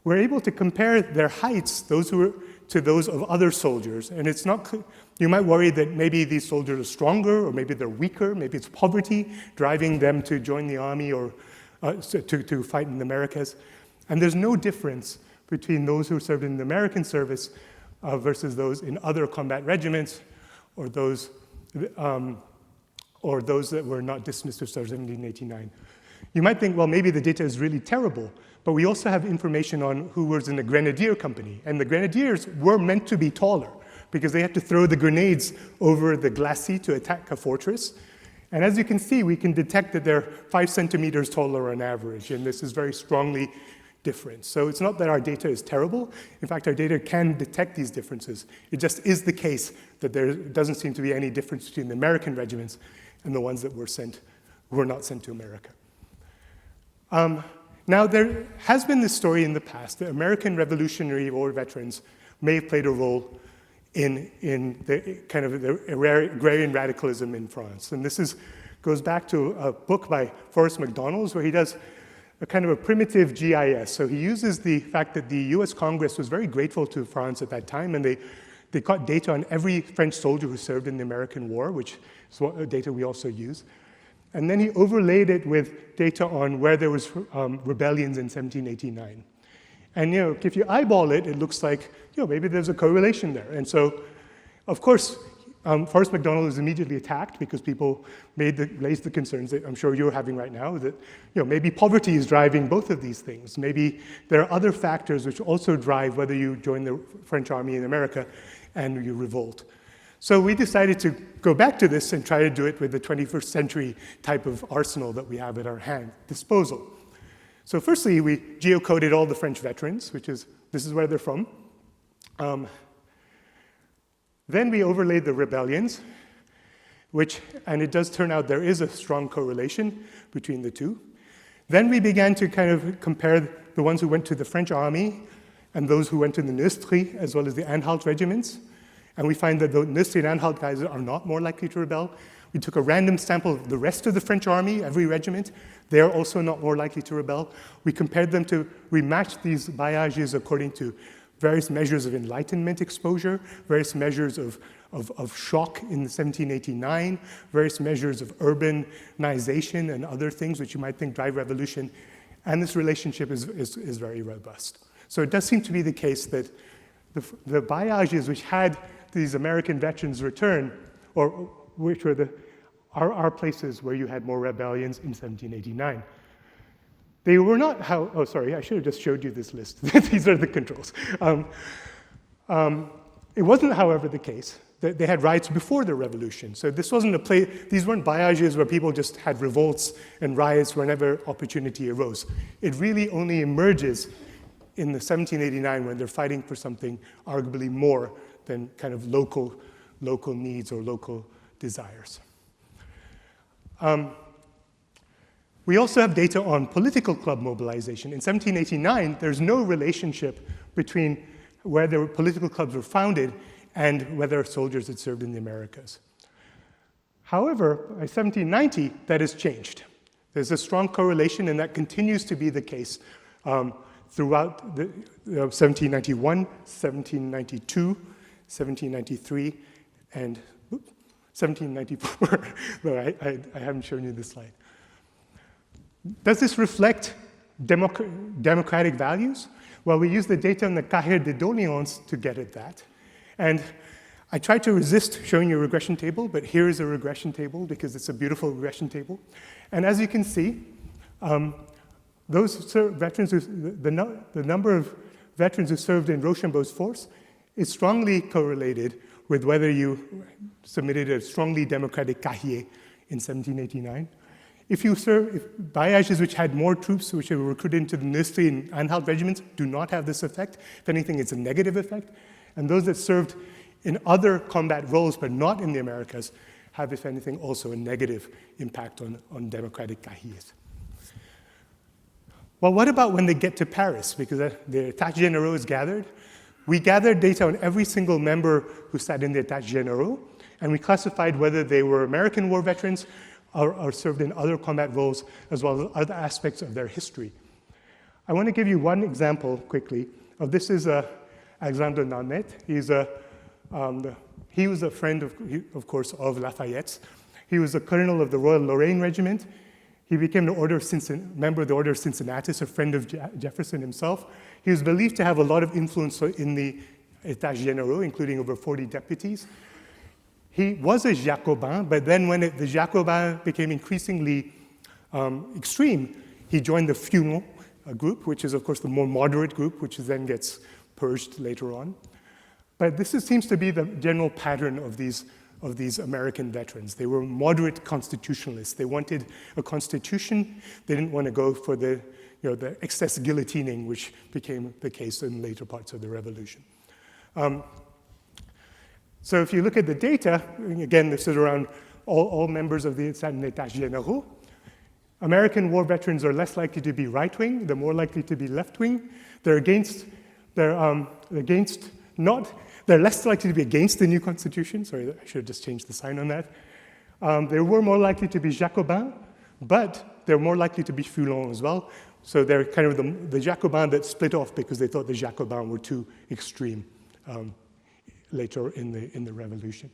We're able to compare their heights, to those of other soldiers, and it's not. You might worry that maybe these soldiers are stronger, or maybe they're weaker, maybe it's poverty driving them to join the army or to fight in the Americas. And there's no difference between those who served in the American service versus those in other combat regiments or those or those that were not dismissed after 1789. You might think, well, maybe the data is really terrible, but we also have information on who was in the grenadier company. And the grenadiers were meant to be taller because they had to throw the grenades over the glacis to attack a fortress. And as you can see, we can detect that they're 5 centimeters taller on average, and this is very strongly different. So it's not that our data is terrible. In fact, our data can detect these differences. It just is the case that there doesn't seem to be any difference between the American regiments and the ones that were not sent to America. Now, there has been this story in the past that American Revolutionary War veterans may have played a role in the kind of the agrarian radicalism in France. And this goes back to a book by Forrest McDonald, where he does a kind of a primitive GIS. So he uses the fact that the US Congress was very grateful to France at that time, and they got data on every French soldier who served in the American War, which is data we also use. And then he overlaid it with data on where there was rebellions in 1789. And if you eyeball it, it looks like maybe there's a correlation there. And so, of course, Forrest McDonald was immediately attacked because people raised the concerns that I'm sure you're having right now, that maybe poverty is driving both of these things. Maybe there are other factors which also drive whether you join the French army in America and you revolt. So we decided to go back to this and try to do it with the 21st century type of arsenal that we have at our disposal. So firstly, we geocoded all the French veterans, this is where they're from. Then we overlaid the rebellions, and it does turn out there is a strong correlation between the two. Then we began to kind of compare the ones who went to the French army and those who went to the Neustrie, as well as the Anhalt regiments. And we find that the Neustrie and Anhalt guys are not more likely to rebel. We took a random sample of the rest of the French army, every regiment. They're also not more likely to rebel. We compared them we matched these bailliages according to various measures of Enlightenment exposure, various measures of shock in 1789, various measures of urbanization and other things which you might think drive revolution. And this relationship is very robust. So it does seem to be the case that the bailliages which had these American veterans return, or which were are places where you had more rebellions in 1789. They were not I should have just showed you this list. These are the controls. It wasn't, however, the case that they had riots before the revolution. So this wasn't these weren't bailliages where people just had revolts and riots whenever opportunity arose. It really only emerges in the 1789 when they're fighting for something arguably more than kind of local needs or local desires. We also have data on political club mobilization. In 1789, there's no relationship between where the political clubs were founded and whether soldiers had served in the Americas. However, by 1790, that has changed. There's a strong correlation, and that continues to be the case throughout 1791, 1792, 1793, and 1794. No, I haven't shown you this slide. Does this reflect democratic values? Well, we use the data in the Cahiers de doléances to get at that. And I tried to resist showing you a regression table, but here is a regression table because it's a beautiful regression table. And as you can see, those veterans, the number of veterans who served in Rochambeau's force is strongly correlated with whether you submitted a strongly democratic cahier in 1789. If bailliages which had more troops which were recruited into the Neustrie and Anhalt regiments do not have this effect. If anything, it's a negative effect. And those that served in other combat roles but not in the Americas have, if anything, also a negative impact on democratic cahiers. Well, what about when they get to Paris? Because the États Généraux is gathered. We gathered data on every single member who sat in the États Généraux, and we classified whether they were American war veterans or served in other combat roles, as well as other aspects of their history. I want to give you one example quickly of this. Is Alexandre Nanette. He was a friend, of course, of Lafayette's. He was a colonel of the Royal Lorraine Regiment. He became the member of the Order of Cincinnatus, a friend of Jefferson himself. He was believed to have a lot of influence in the États Généraux, including over 40 deputies. He was a Jacobin, but then when the Jacobins became increasingly extreme, he joined the Feuillants group, which is, of course, the more moderate group, which then gets purged later on. But this seems to be the general pattern of these American veterans. They were moderate constitutionalists. They wanted a constitution. They didn't want to go for the excess guillotining, which became the case in later parts of the revolution. So if you look at the data, again, this is around all members of the États généraux. American war veterans are less likely to be right-wing. They're more likely to be left-wing. They're less likely to be against the new constitution. Sorry, I should have just changed the sign on that. They were more likely to be Jacobins, but they're more likely to be Feuillants as well. So they're kind of the Jacobins that split off because they thought the Jacobins were too extreme later in the revolution.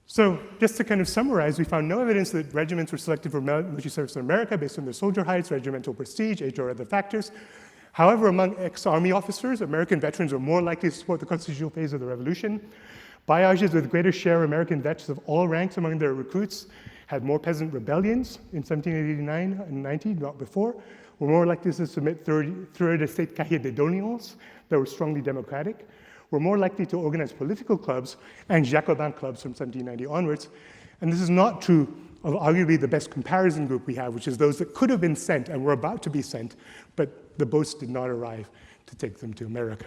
So just to kind of summarize, we found no evidence that regiments were selected for military service in America based on their soldier heights, regimental prestige, age, or other factors. However, among ex-army officers, American veterans are more likely to support the constitutional phase of the revolution. Bailliages with greater share of American vets of all ranks among their recruits had more peasant rebellions in 1789 and 90, not before, were more likely to submit third estate cahiers de doléances that were strongly democratic, were more likely to organize political clubs and Jacobin clubs from 1790 onwards. And this is not true of arguably the best comparison group we have, which is those that could have been sent and were about to be sent, but the boats did not arrive to take them to America.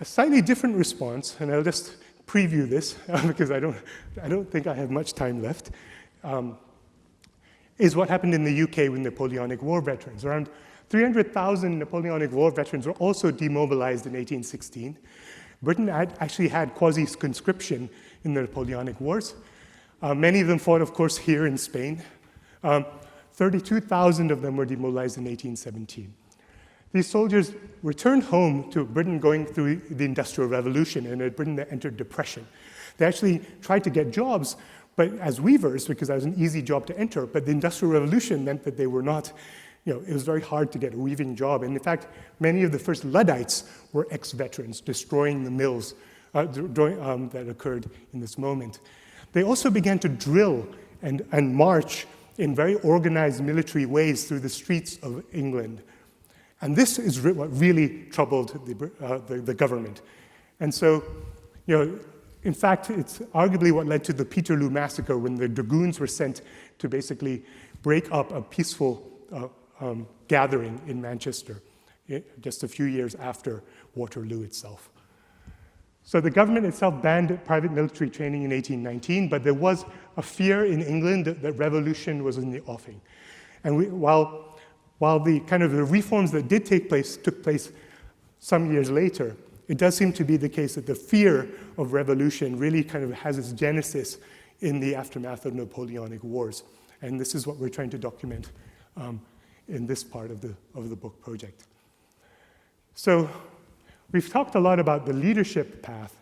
A slightly different response, and I'll just preview this because I don't think I have much time left, is what happened in the UK with Napoleonic War veterans. Around 300,000 Napoleonic War veterans were also demobilized in 1816. Britain actually had quasi-conscription in the Napoleonic Wars. Many of them fought, of course, here in Spain. 32,000 of them were demobilized in 1817. These soldiers returned home to Britain going through the Industrial Revolution, and at Britain entered depression. They actually tried to get jobs, but as weavers, because that was an easy job to enter, but the Industrial Revolution meant that they were not, it was very hard to get a weaving job. And in fact, many of the first Luddites were ex-veterans, destroying the mills that occurred in this moment. They also began to drill and march in very organized military ways through the streets of England. And this is what really troubled the government. And so, in fact, it's arguably what led to the Peterloo Massacre, when the dragoons were sent to basically break up a peaceful gathering in Manchester, just a few years after Waterloo itself. So the government itself banned private military training in 1819, but there was a fear in England that revolution was in the offing. And while the kind of the reforms that did take place took place some years later, it does seem to be the case that the fear of revolution really kind of has its genesis in the aftermath of Napoleonic Wars. And this is what we're trying to document in this part of the book project. So we've talked a lot about the leadership path.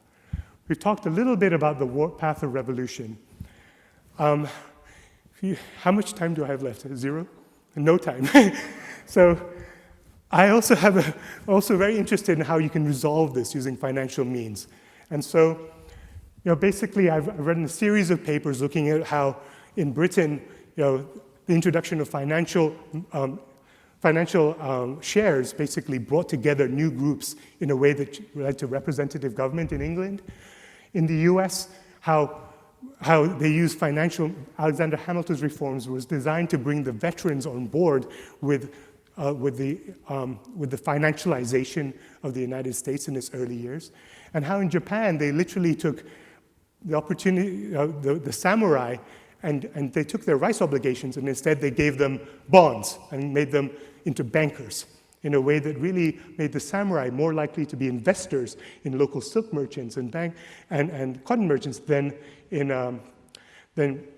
We've talked a little bit about the path of revolution. How much time do I have left? 0? No time. So I also also very interested in how you can resolve this using financial means. And so, basically I've written a series of papers looking at how in Britain, the introduction of financial shares basically brought together new groups in a way that led to representative government in England. In the US, how they used Alexander Hamilton's reforms was designed to bring the veterans on board with the financialization of the United States in its early years, and how in Japan they literally took the opportunity, the samurai, and they took their rights obligations, and instead they gave them bonds and made them into bankers in a way that really made the samurai more likely to be investors in local silk merchants and cotton merchants than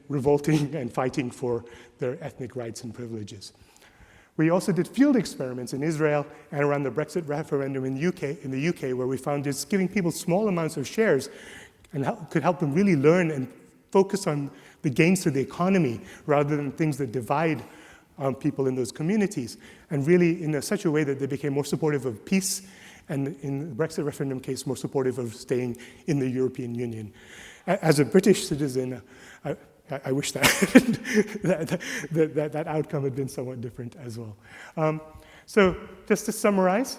revolting and fighting for their ethnic rights and privileges. We also did field experiments in Israel and around the Brexit referendum in the UK, where we found just giving people small amounts of shares could help them really learn and focus on the gains to the economy rather than things that divide people in those communities, and really in such a way that they became more supportive of peace and in the Brexit referendum case, more supportive of staying in the European Union. As a British citizen, I wish that that outcome had been somewhat different as well. So just to summarize,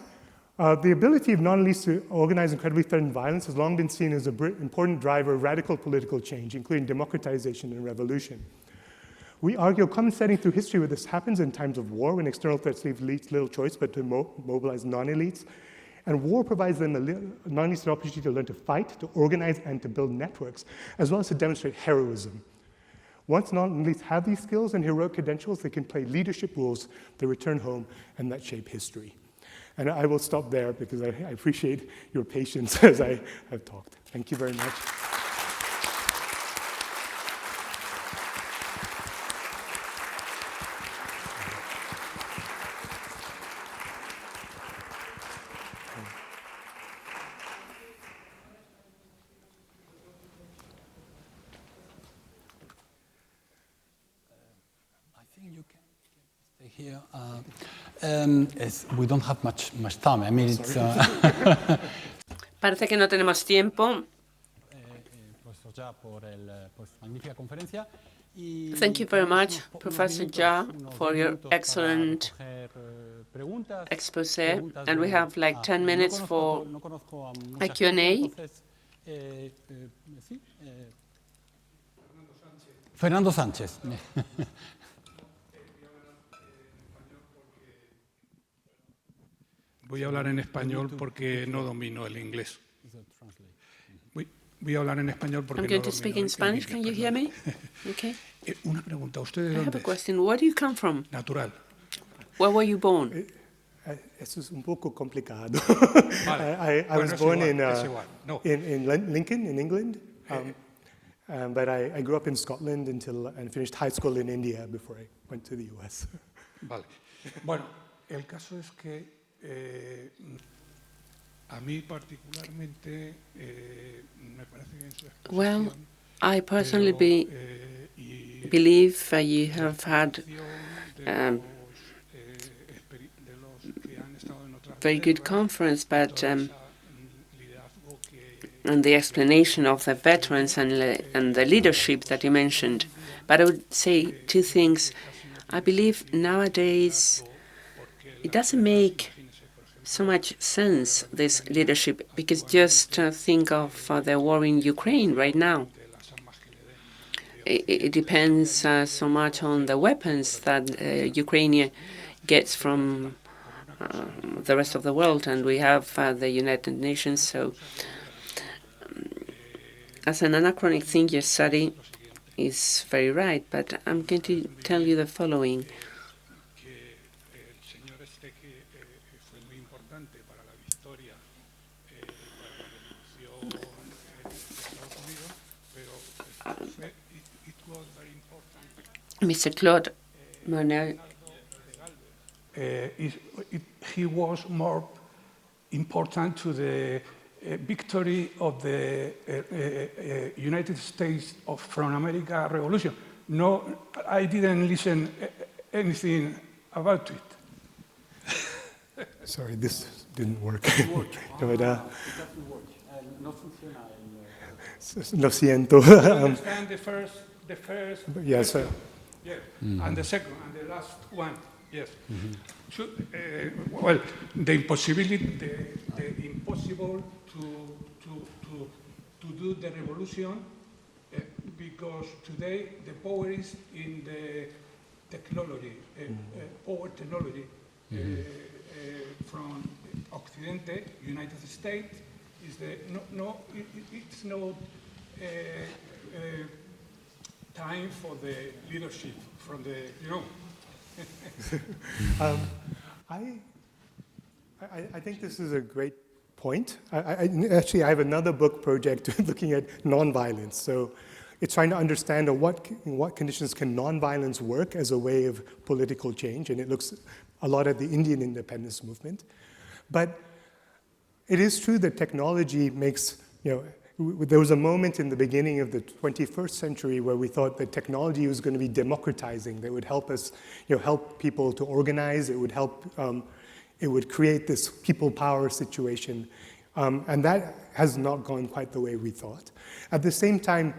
the ability of non-elites to organize incredibly threatened violence has long been seen as an important driver of radical political change, including democratization and revolution. We argue a common setting through history where this happens in times of war, when external threats leave elites little choice but to mobilize non-elites. And war provides them non-elites an opportunity to learn to fight, to organize, and to build networks, as well as to demonstrate heroism. Once non-elites have these skills and heroic credentials, they can play leadership roles that return home and that shape history. And I will stop there because I appreciate your patience as I have talked. Thank you very much. Here, we don't have much time. I mean, it's. Parece que no tenemos tiempo. Profesor Jha, por magnífica conferencia. Thank you very much, Professor Jha, for your excellent expose. And we have like 10 minutes for a Q&A. Fernando Sánchez. Voy a hablar en español porque no domino el inglés. Voy a hablar en español porque I'm going to speak in Spanish. Can you hear me? Okay. Una pregunta. ¿Usted de I have dónde a es? question. Where do you come from? Natural. Where were you born? Eso es un poco complicado. Vale. I was born No. in Lincoln, in England, but I grew up in Scotland and finished high school in India before I went to the US. Vale. Bueno, el caso es que a mí particularmente me parece que en su exposición, Well, I personally believe you have had very good conference, but and the explanation of the veterans and the leadership that you mentioned. But I would say two things. I believe nowadays it doesn't make so much sense, this leadership, because just think of the war in Ukraine right now. It depends so much on the weapons that Ukraine gets from the rest of the world, and we have the United Nations. So as an anachronic thing, your study is very right, but I'm going to tell you the following. Mr. Claude Monod. He was more important to the victory of the United States from America Revolution. No, I didn't listen anything about it. Sorry, this didn't work. Lo siento. Understand the first. Yes, sir. Yes, and the second and the last one. Yes. So, well, the impossibility, the impossible to do the revolution, because today the power is in the technology, power technology from Occidente, United States, is the it's no time for the leadership from the I think this is a great point. Actually, I have another book project looking at nonviolence. So it's trying to understand in what conditions can nonviolence work as a way of political change, and it looks a lot at the Indian independence movement. But it is true that technology makes, there was a moment in the beginning of the 21st century where we thought that technology was going to be democratizing, that would help us, help people to organize, it would help it would create this people power situation. And that has not gone quite the way we thought. At the same time,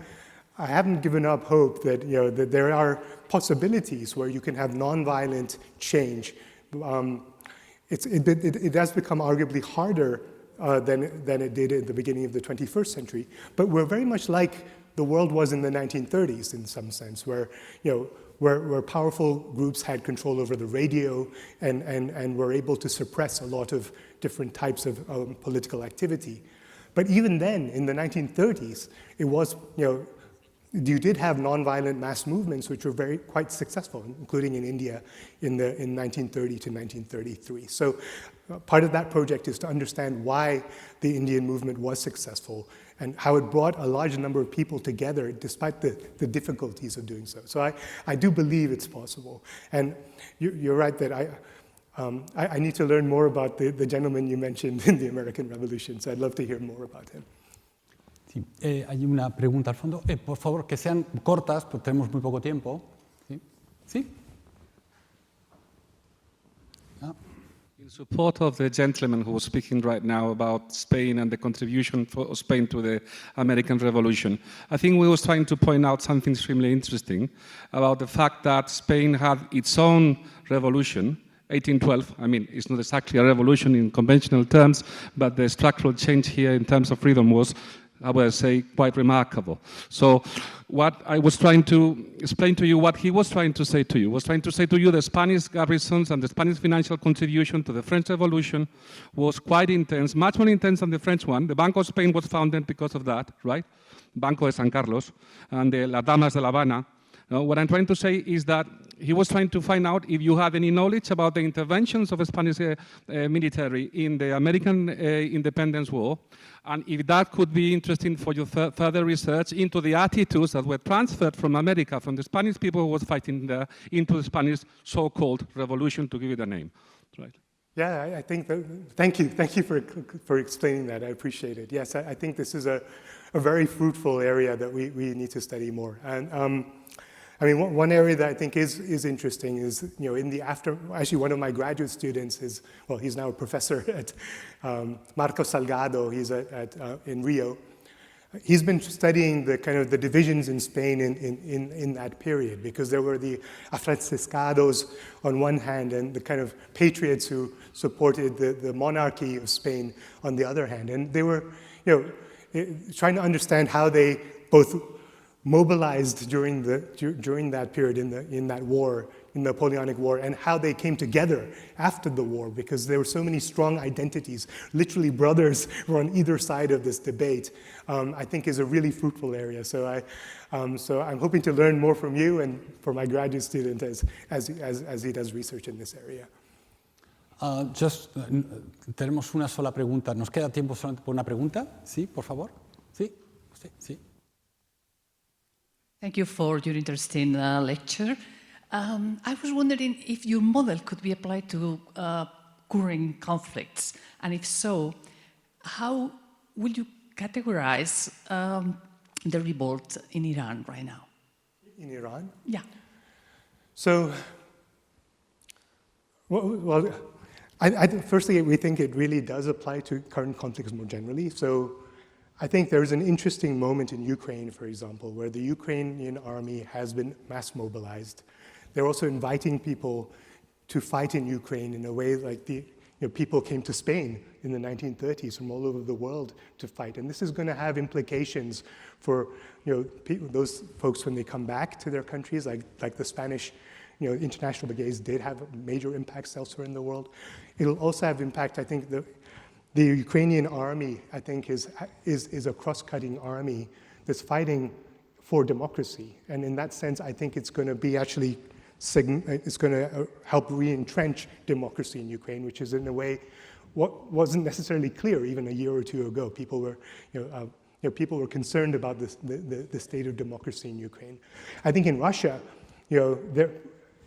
I haven't given up hope that, that there are possibilities where you can have nonviolent change. It has become arguably harder than it did at the beginning of the 21st century, but we're very much like the world was in the 1930s in some sense, where powerful groups had control over the radio and were able to suppress a lot of different types of political activity. But even then, in the 1930s, it was, you did have nonviolent mass movements which were quite successful, including in India in 1930 to 1933. So part of that project is to understand why the Indian movement was successful and how it brought a large number of people together despite the difficulties of doing so. So I do believe it's possible. And you're right that I need to learn more about the gentleman you mentioned in the American Revolution, so I'd love to hear more about him. Sí, hay una pregunta al fondo. Por favor, que sean cortas, porque tenemos muy poco tiempo. ¿Sí? ¿Sí? Ah. In support of the gentleman who was speaking right now about Spain and the contribution of Spain to the American Revolution, I think we was trying to point out something extremely interesting about the fact that Spain had its own revolution, 1812. I mean, it's not exactly a revolution in conventional terms, but the structural change here in terms of freedom was, I would say, quite remarkable. So what I was trying to explain to you, what he was trying to say to you, the Spanish garrisons and the Spanish financial contribution to the French Revolution was quite intense, much more intense than the French one. The Bank of Spain was founded because of that, right? Banco de San Carlos and the Las Damas de La Habana. What I'm trying to say is that he was trying to find out if you have any knowledge about the interventions of the Spanish military in the American Independence War, and if that could be interesting for your further research into the attitudes that were transferred from America, from the Spanish people who was fighting there, into the Spanish so-called revolution, to give it a name. Right. Yeah, I think that, thank you for explaining that. I appreciate it. Yes, I think this is a very fruitful area that we need to study more. And I mean, one area that I think is interesting is, in the actually one of my graduate students is, well, he's now a professor at Marco Salgado, he's in Rio. He's been studying the kind of the divisions in Spain in that period, because there were the afrancescados on one hand and the kind of patriots who supported the monarchy of Spain on the other hand. And they were, trying to understand how they both mobilized during that period in that war, in the Napoleonic War, and how they came together after the war, because there were so many strong identities. Literally brothers were on either side of this debate. I think is a really fruitful area. So I'm hoping to learn more from you and from my graduate student as he does research in this area. Tenemos una sola pregunta. ¿Nos queda tiempo solamente por una pregunta? Sí, por favor. Sí, sí, sí. Thank you for your interesting lecture. I was wondering if your model could be applied to current conflicts, and if so, how will you categorize the revolt in Iran right now? In Iran? Yeah. So, well, firstly, we think it really does apply to current conflicts more generally. So, I think there's an interesting moment in Ukraine, for example, where the Ukrainian army has been mass mobilized. They're also inviting people to fight in Ukraine in a way like people came to Spain in the 1930s from all over the world to fight. And this is going to have implications for those folks when they come back to their countries, like the Spanish international brigades did have major impacts elsewhere in the world. It'll also have impact, I think, the Ukrainian army, I think, is a cross-cutting army that's fighting for democracy. And in that sense, I think it's going to be actually, it's going to help re-entrench democracy in Ukraine, which is in a way what wasn't necessarily clear even a year or two ago. People were concerned about the state of democracy in Ukraine. I think in Russia,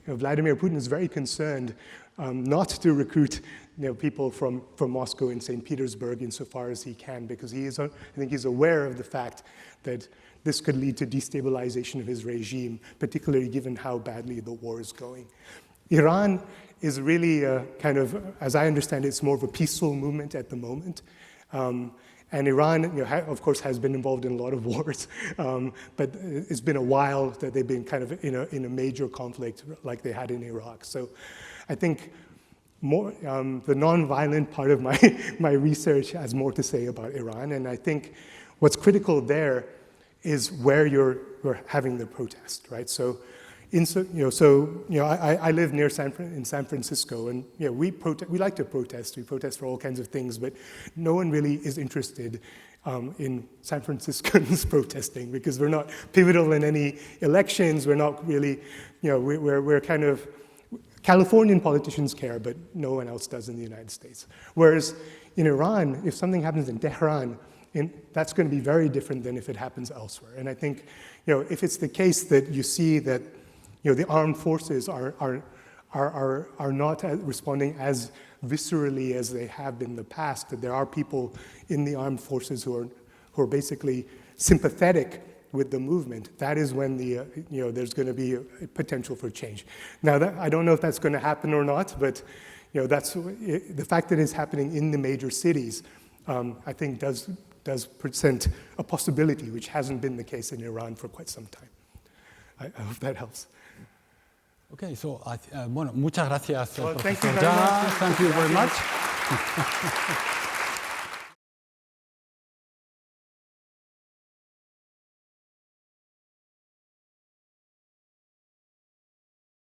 Vladimir Putin is very concerned not to recruit people from Moscow and St. Petersburg insofar as he can, because I think he's aware of the fact that this could lead to destabilization of his regime, particularly given how badly the war is going. Iran is really kind of, as I understand it, it's more of a peaceful movement at the moment. And Iran, of course, has been involved in a lot of wars, but it's been a while that they've been kind of in a major conflict like they had in Iraq. So I think more, the nonviolent part of my research has more to say about Iran, and I think what's critical there is where you're having the protest, right? So, I live near in San Francisco, and we like to protest. We protest for all kinds of things, but no one really is interested in San Franciscans protesting because we're not pivotal in any elections. We're not really, we're kind of, Californian politicians care, but no one else does in the United States. Whereas in Iran, if something happens in Tehran, that's going to be very different than if it happens elsewhere. And I think, if it's the case that you see that the armed forces are not responding as viscerally as they have been in the past, that there are people in the armed forces who are basically sympathetic with the movement, that is when there's going to be a potential for change. Now, I don't know if that's going to happen or not, but that's the fact that it's happening in the major cities, I think does present a possibility, which hasn't been the case in Iran for quite some time. I hope that helps. Okay, so, bueno, muchas gracias, Well, profesor thank you very Jha. much. Thank you very much.